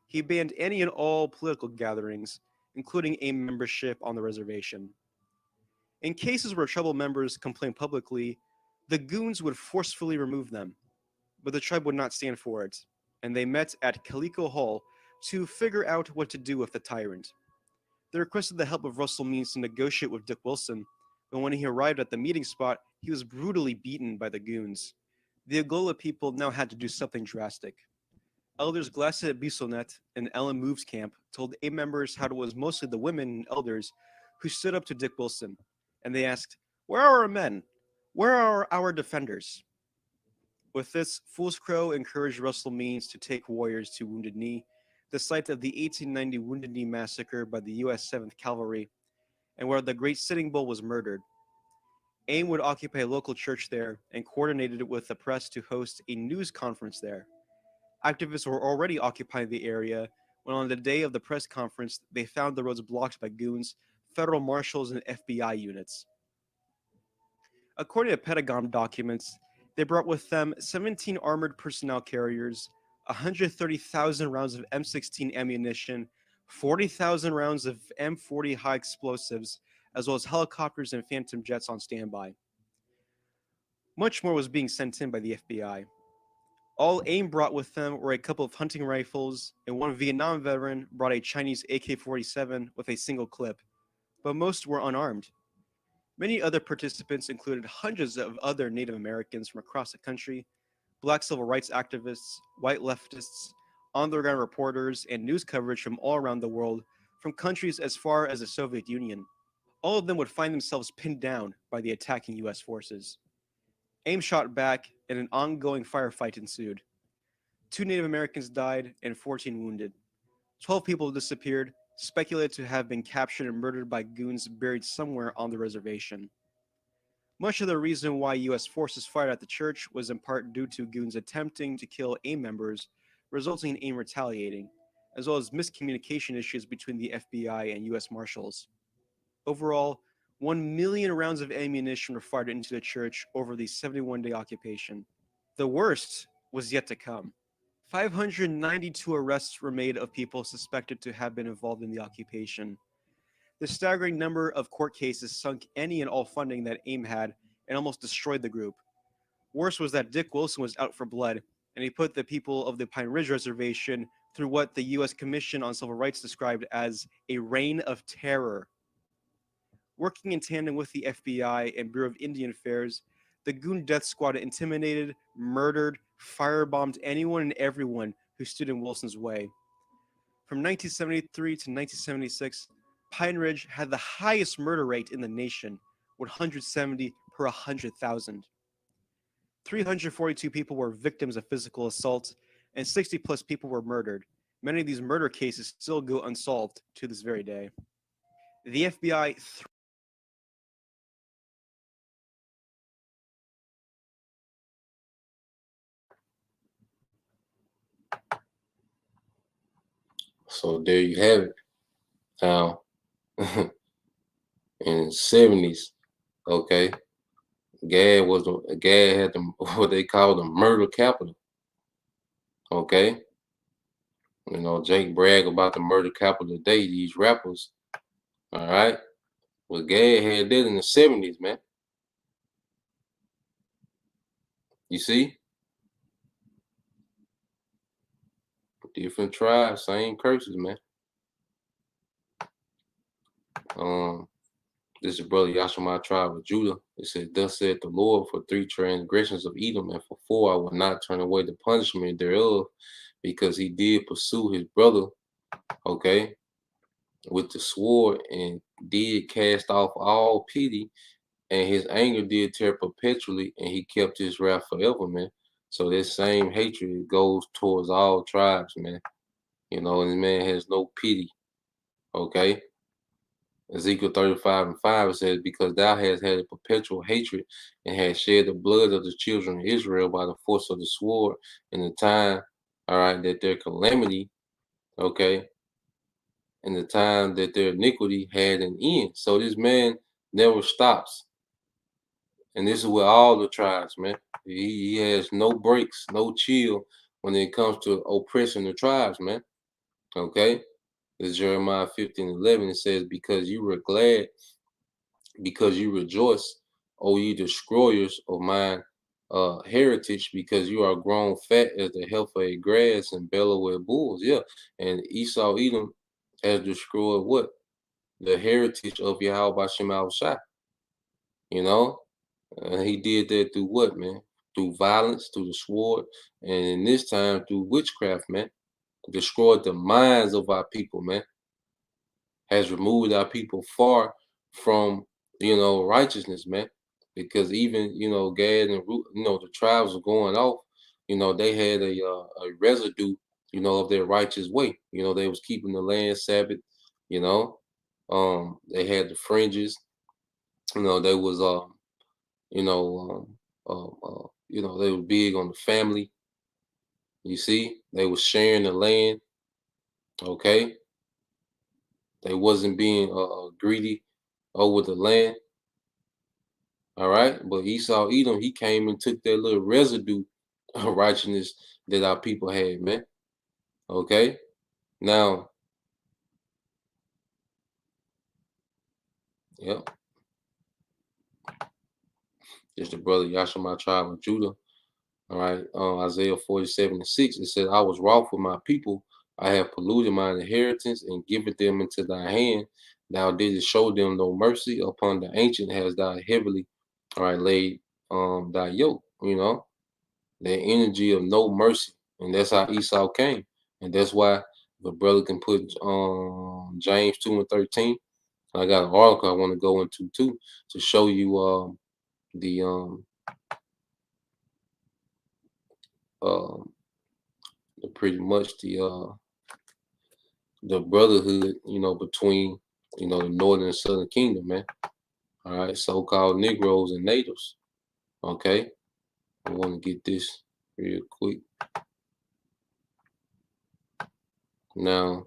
Speaker 9: He banned any and all political gatherings, including AIM membership on the reservation. In cases where tribal members complained publicly, the Goons would forcefully remove them, but the tribe would not stand for it, and they met at Calico Hall to figure out what to do with the tyrant. They requested the help of Russell Means to negotiate with Dick Wilson, but when he arrived at the meeting spot, he was brutally beaten by the Goons. The Oglala people now had to do something drastic. Elders Glasset Bissonet and Ellen Moves Camp told AIM members how it was mostly the women and elders who stood up to Dick Wilson, and they asked, "Where are our men? Where are our defenders?" With this, Fool's Crow encouraged Russell Means to take warriors to Wounded Knee, the site of the 1890 Wounded Knee massacre by the U.S. 7th Cavalry, and where the Great Sitting Bull was murdered. AIM would occupy a local church there and coordinated it with the press to host a news conference there. Activists were already occupying the area when on the day of the press conference, they found the roads blocked by goons, federal marshals, and FBI units. According to Pentagon documents, they brought with them 17 armored personnel carriers, 130,000 rounds of M16 ammunition, 40,000 rounds of M40 high explosives, as well as helicopters and phantom jets on standby. Much more was being sent in by the FBI. All AIM brought with them were a couple of hunting rifles, and one Vietnam veteran brought a Chinese AK-47 with a single clip, but most were unarmed. Many other participants included hundreds of other Native Americans from across the country, Black civil rights activists, white leftists, on-the-ground reporters, and news coverage from all around the world, from countries as far as the Soviet Union. All of them would find themselves pinned down by the attacking U.S. forces. AIM shot back, and an ongoing firefight ensued. 2 Native Americans died and 14 wounded. 12 people disappeared, speculated to have been captured and murdered by goons buried somewhere on the reservation. Much of the reason why U.S. forces fired at the church was in part due to goons attempting to kill AIM members, resulting in AIM retaliating, as well as miscommunication issues between the FBI and U.S. Marshals. Overall, 1 million rounds of ammunition were fired into the church over the 71-day occupation. The worst was yet to come. 592 arrests were made of people suspected to have been involved in the occupation. The staggering number of court cases sunk any and all funding that AIM had and almost destroyed the group. Worse was that Dick Wilson was out for blood, and he put the people of the Pine Ridge Reservation through what the U.S. Commission on Civil Rights described as a reign of terror. Working in tandem with the FBI and Bureau of Indian Affairs, the Goon Death Squad intimidated, murdered, firebombed anyone and everyone who stood in Wilson's way. From 1973 to 1976, Pine Ridge had the highest murder rate in the nation, 170 per 100,000. 342 people were victims of physical assault, and 60 plus people were murdered. Many of these murder cases still go unsolved to this very day. The FBI
Speaker 3: So there you have it. Now, in the 70s, okay, Gad had the what they call the murder capital. Okay. You know, Jake brag about the murder capital today, these rappers. All right. Well, Gad had that in the 70s, man. You see? Different tribes, same curses, man. This is brother Yashima tribe of Judah. It said, thus said the Lord, for 3 transgressions of Edom, and for 4 I will not turn away the punishment thereof, because he did pursue his brother, okay, with the sword, and did cast off all pity, and his anger did tear perpetually, and he kept his wrath forever, man. So this same hatred goes towards all tribes, man. You know, and this man has no pity, okay? Ezekiel 35:5, it says, because thou hast had a perpetual hatred and hast shed the blood of the children of Israel by the force of the sword in the time, all right, that their calamity, okay, in the time that their iniquity had an end. So this man never stops. And this is with all the tribes, man. He has no breaks, no chill when it comes to oppressing the tribes, man. Okay? It's Jeremiah 15:11. It says, because you were glad, because you rejoice, O ye destroyers of mine heritage, because you are grown fat as the heifer of grass and bellow with bulls. Yeah. And Esau Edom has destroyed what? The heritage of Yahweh Shem Shai. You know? He did that through what, man? Through violence, through the sword, and in this time through witchcraft, man. Destroyed the minds of our people, man. Has removed our people far from, you know, righteousness, man. Because even, you know, Gad and you know, the tribes were going off. You know, they had a residue, you know, of their righteous way. You know, they was keeping the land Sabbath. You know, they had the fringes. You know, they was you know, they were big on the family. You see, they were sharing the land. Okay, they wasn't being greedy over the land. All right, but Esau Edom, he came and took that little residue of righteousness that our people had, man. Okay, now, yep, it's the brother Yashima tribe of Judah. All right, Isaiah 47:6, it says, I was wroth with my people. I have polluted my inheritance and given them into thy hand. Thou didst show them no mercy. Upon the ancient has thou heavily, all right, laid thy yoke, you know, the energy of no mercy. And that's how Esau came. And that's why the brother can put James 2:13. I got an article I want to go into too to show you the pretty much the brotherhood, you know, between, you know, the northern and southern kingdom, man. All right, so-called Negroes and natives. Okay, I want to get this real quick. Now,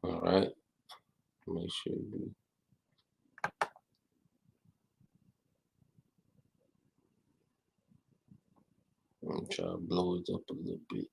Speaker 3: All right. Make sure you. I'm trying to blow it up a little bit.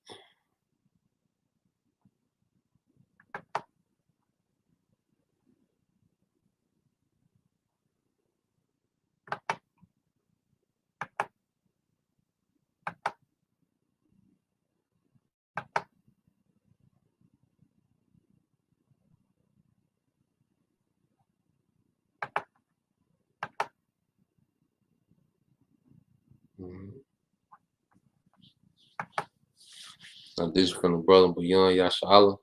Speaker 3: Mhm. Now this is from the brother Bayan Yashala.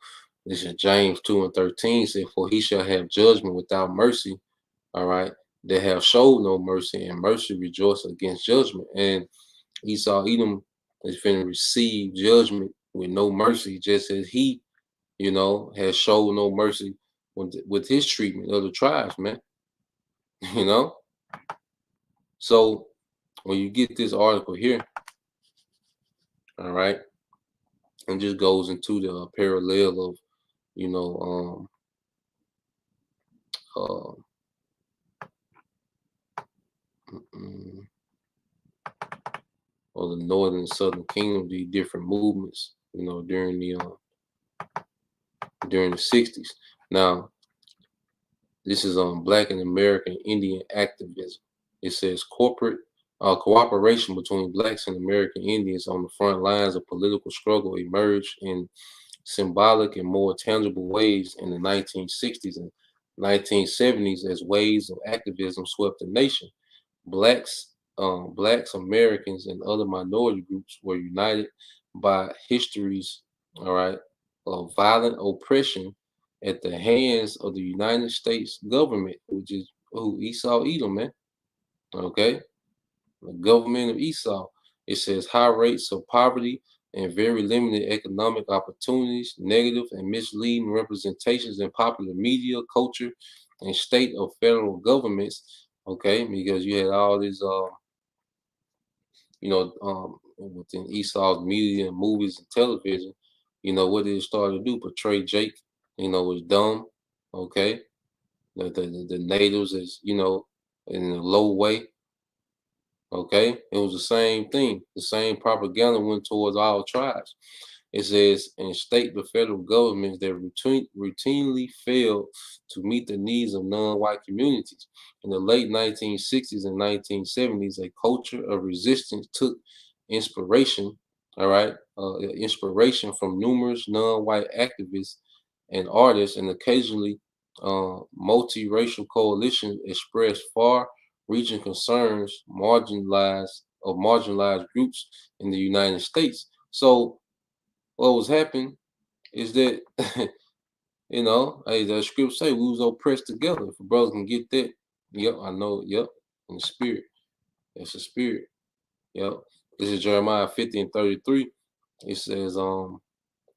Speaker 3: This is James 2:13 said, "For he shall have judgment without mercy." All right. They have showed no mercy, and mercy rejoice against judgment. And Esau Edom is finna receive judgment with no mercy, just as he, has showed no mercy with his treatment of the tribes, man. You know? So when you get this article here, all right, and just goes into the parallel of, you know, mm, or the northern and southern kingdom, the different movements, during the 60s. Now, this is on Black and American Indian activism. It says cooperation between Blacks and American Indians on the front lines of political struggle emerged in symbolic and more tangible ways in the 1960s and 1970s as waves of activism swept the nation. Blacks, Americans, and other minority groups were united by histories, all right, of violent oppression at the hands of the United States government, which is who Esau Edom, man. Okay, the government of Esau. It says high rates of poverty and very limited economic opportunities, negative and misleading representations in popular media, culture, and state or federal governments. Okay, because you had all these, within Esau's media and movies and television, what did it start to do? Portray Jake, was dumb. Okay, the natives is, in a low way. Okay, it was the same thing. The same propaganda went towards all tribes. It says in state the federal governments that routinely failed to meet the needs of non-white communities. In the late 1960s and 1970s, a culture of resistance took inspiration, all right, inspiration from numerous non-white activists and artists, and occasionally multiracial coalitions expressed far-reaching concerns marginalized groups in the United States. So what was happening is that, hey, the script say we was oppressed together. If a brother can get that, yep, I know, yep, in the spirit. That's the spirit. Yep. This is Jeremiah 50:33. It says,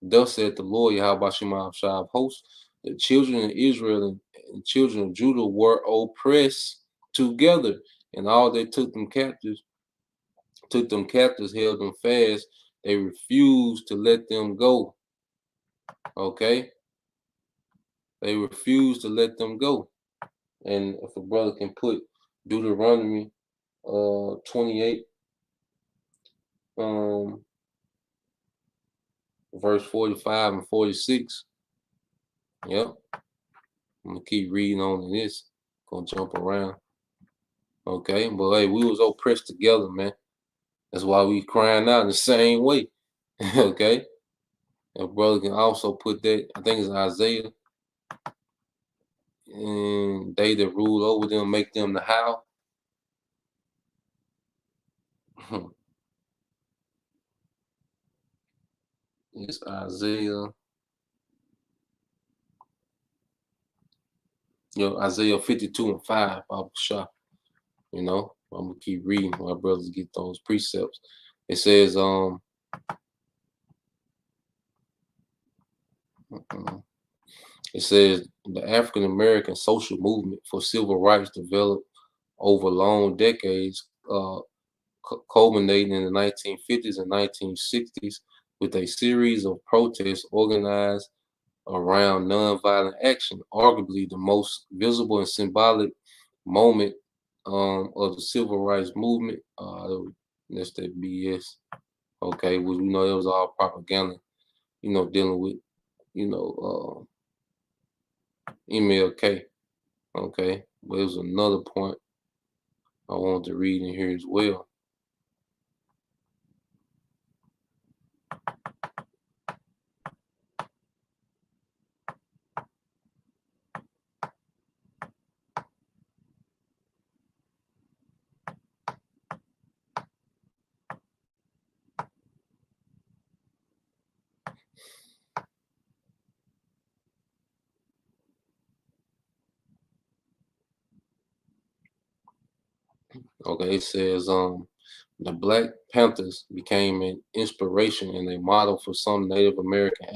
Speaker 3: thus said the Lord, Yahweh Shema of hosts, the children of Israel and children of Judah were oppressed together, and all they took them captives, held them fast. They refused to let them go. Okay? They refused to let them go. And if a brother can put Deuteronomy 28, verse 45 and 46. Yep. I'm gonna keep reading on in this. Gonna jump around. Okay, but hey, we was oppressed together, man. That's why we crying out in the same way. Okay. And brother can also put that, I think it's Isaiah. And they that rule over them make them the how. It's Isaiah. Isaiah 52:5, Bible shop. I'm gonna keep reading. My brothers get those precepts. It says, the African American social movement for civil rights developed over long decades, culminating in the 1950s and 1960s with a series of protests organized around nonviolent action, arguably the most visible and symbolic moment of the civil rights movement. That's that BS. Okay, well, we know it was all propaganda, dealing with, MLK. Okay, but it was another point I wanted to read in here as well. Okay, it says the Black Panthers became an inspiration and a model for some Native American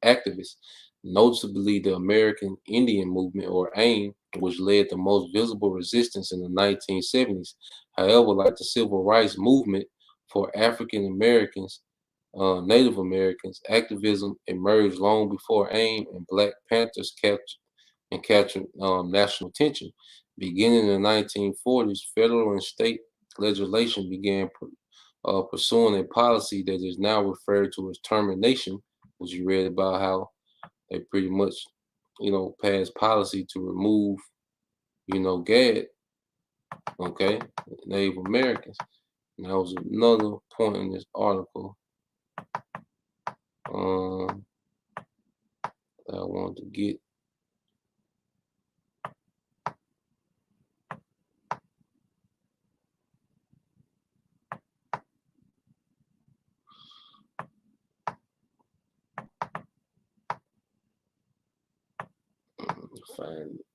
Speaker 3: activists, notably the American Indian Movement, or AIM, which led the most visible resistance in the 1970s. However, like the Civil Rights Movement for African Americans, Native Americans, activism emerged long before AIM and Black Panthers captured national attention. Beginning in the 1940s, federal and state legislation began pursuing a policy that is now referred to as termination, which you read about how they pretty much, passed policy to remove, GAD, okay, Native Americans. And that was another point in this article that I wanted to get. Find it.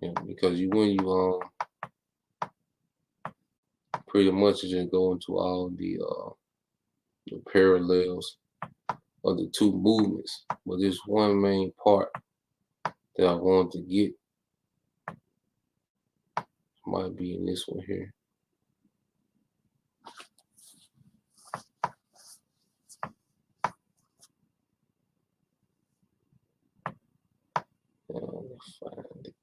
Speaker 3: Yeah, because when you pretty much just go into all the parallels of the two movements, but there's one main part that I wanted to get. Might be in this one here. Let's find it.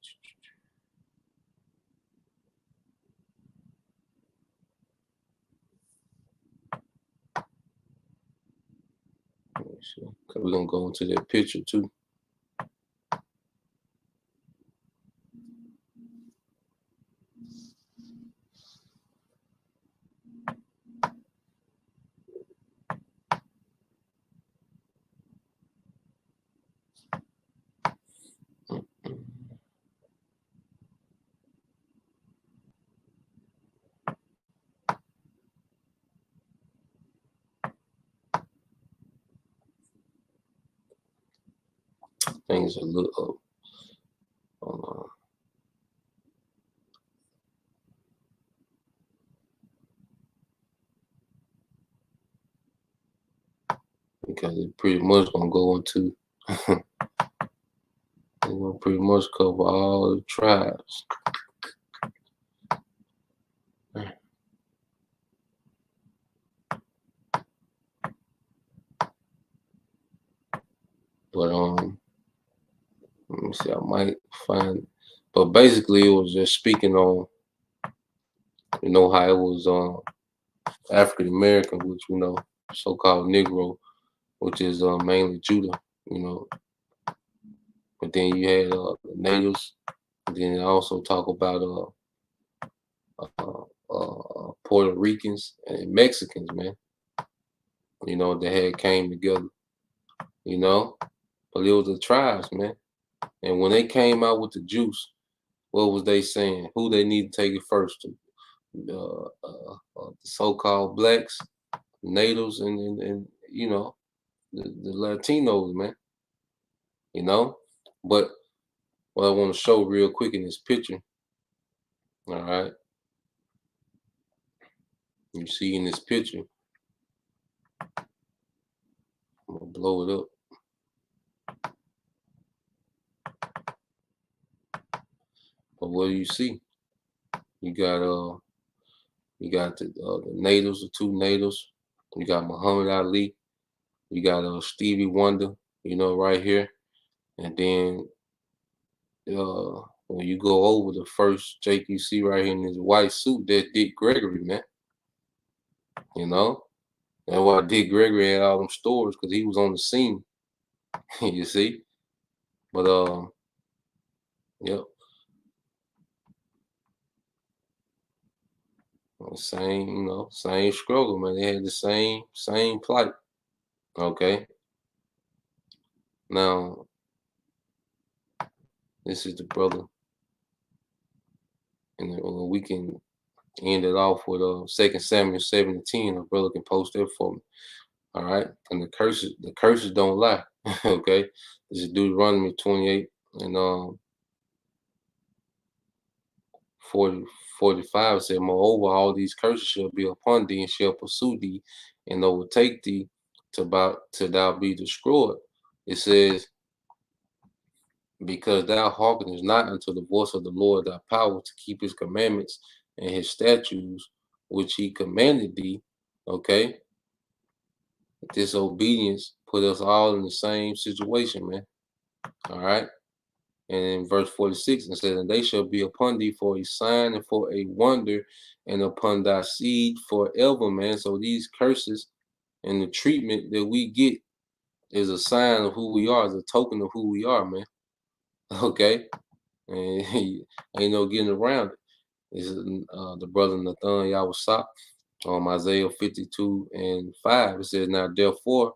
Speaker 3: Cause we're gonna go into that picture too. Things a little up. Because it pretty much gonna go into it's gonna pretty much cover all the tribes. But let me see, I might find, but basically it was just speaking on, how it was African American, which so-called Negro, which is mainly Judah, but then you had the natives, and then I also talk about Puerto Ricans and Mexicans, man, that had came together, but it was the tribes, man. And when they came out with the juice, what was they saying? Who they need to take it first to? The so-called blacks, natives, and the Latinos, man. But what I want to show real quick in this picture All right. You see in this picture, I'm gonna blow it up. But what do you see? You got the natives, the two natives. You got Muhammad Ali. You got Stevie Wonder, you know, right here. And then when you go over the first Jake you see right here in his white suit, that's Dick Gregory, man. You know? That's why Dick Gregory had all them stores, because he was on the scene. You see? But yep. Same, you know, same struggle, man. They had the same plight. Okay. Now, this is the brother. And we can end it off with 2 Samuel 7:10. A brother can post that for me. All right. And the curses don't lie. Okay. This is Deuteronomy 28 and 45. It said, moreover, all these curses shall be upon thee and shall pursue thee and overtake thee till thou be destroyed. It says, because thou hearkenest not unto the voice of the Lord thy power to keep his commandments and his statutes, which he commanded thee. Okay. Disobedience put us all in the same situation, man. All right. And in verse 46, it says, and they shall be upon thee for a sign and for a wonder, and upon thy seed forever, man. So these curses and the treatment that we get is a sign of who we are, is a token of who we are, man. Okay. And ain't no getting around it. This is the brother Nathan Yawasop on Isaiah 52:5. It says, now therefore,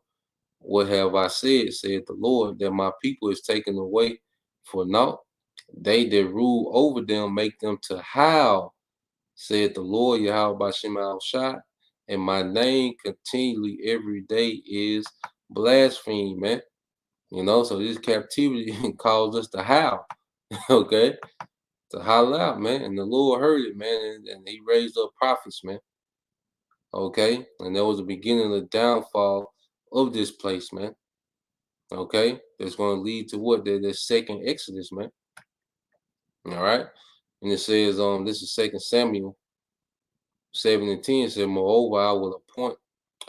Speaker 3: what have I said, said the Lord, that my people is taken away for naught? They that rule over them make them to howl, said the Lord, Yahweh Bashem Al Shai, and my name continually every day is blaspheme, man. You know, so this captivity caused us to howl, okay? To holler out, man. And the Lord heard it, man, and he raised up prophets, man. Okay? And that was the beginning of the downfall of this place, man. Okay? That's going to lead to what? The second Exodus, man. All right? And it says, this is 2 Samuel 7:10. It said, moreover, I will appoint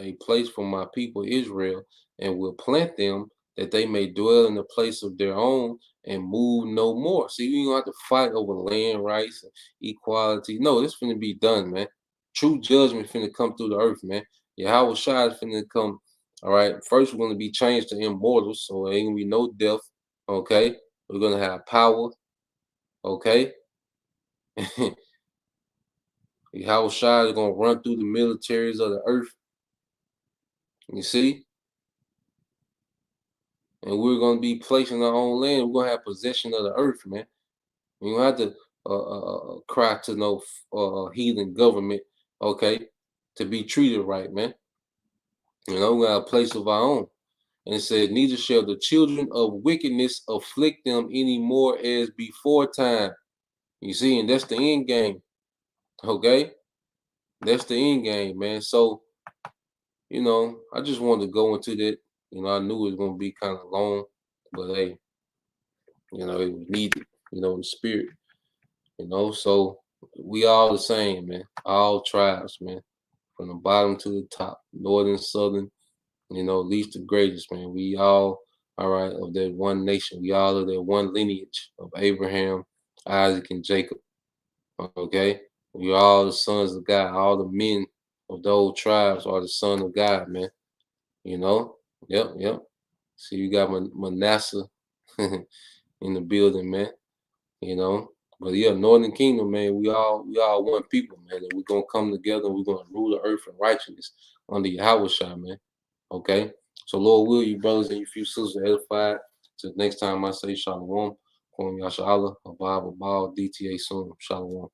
Speaker 3: a place for my people Israel, and will plant them that they may dwell in the place of their own and move no more. See, you don't have to fight over land rights and equality. No, this finna be done, man. True judgment finna come through the earth, man. Yahweh Shai is finna come. All right. First, we're gonna be changed to immortals, so there ain't gonna be no death. Okay. We're gonna have power. Okay. Yahweh Shai is gonna run through the militaries of the earth. You see? And we're going to be placed in our own land. We're going to have possession of the earth, man. We don't have to cry to no heathen government, okay, to be treated right, man. You know, we got a place of our own. And it says, neither shall the children of wickedness afflict them any more as before time. You see, and that's the end game, okay? That's the end game, man. So, you know, I just wanted to go into that. You know, I knew it was going to be kind of long, but hey, you know, it was needed, you know, in the spirit, you know. So we all the same, man. All tribes, man. From the bottom to the top, northern, southern, you know, least to greatest, man. We all right, of that one nation. We all of that one lineage of Abraham, Isaac, and Jacob. Okay? We all the sons of God. All the men of those tribes are the son of God, man. You know? Yep. See, you got Manasseh in the building, man. You know? But yeah, Northern Kingdom, man, we all one people, man. And we're gonna come together and we're gonna rule the earth in righteousness under Yahweh Shai, man. Okay? So Lord will you brothers and you few sisters edified. Till next time I say Shalom. Kwam Yashala, Abba, DTA soon. Shalom.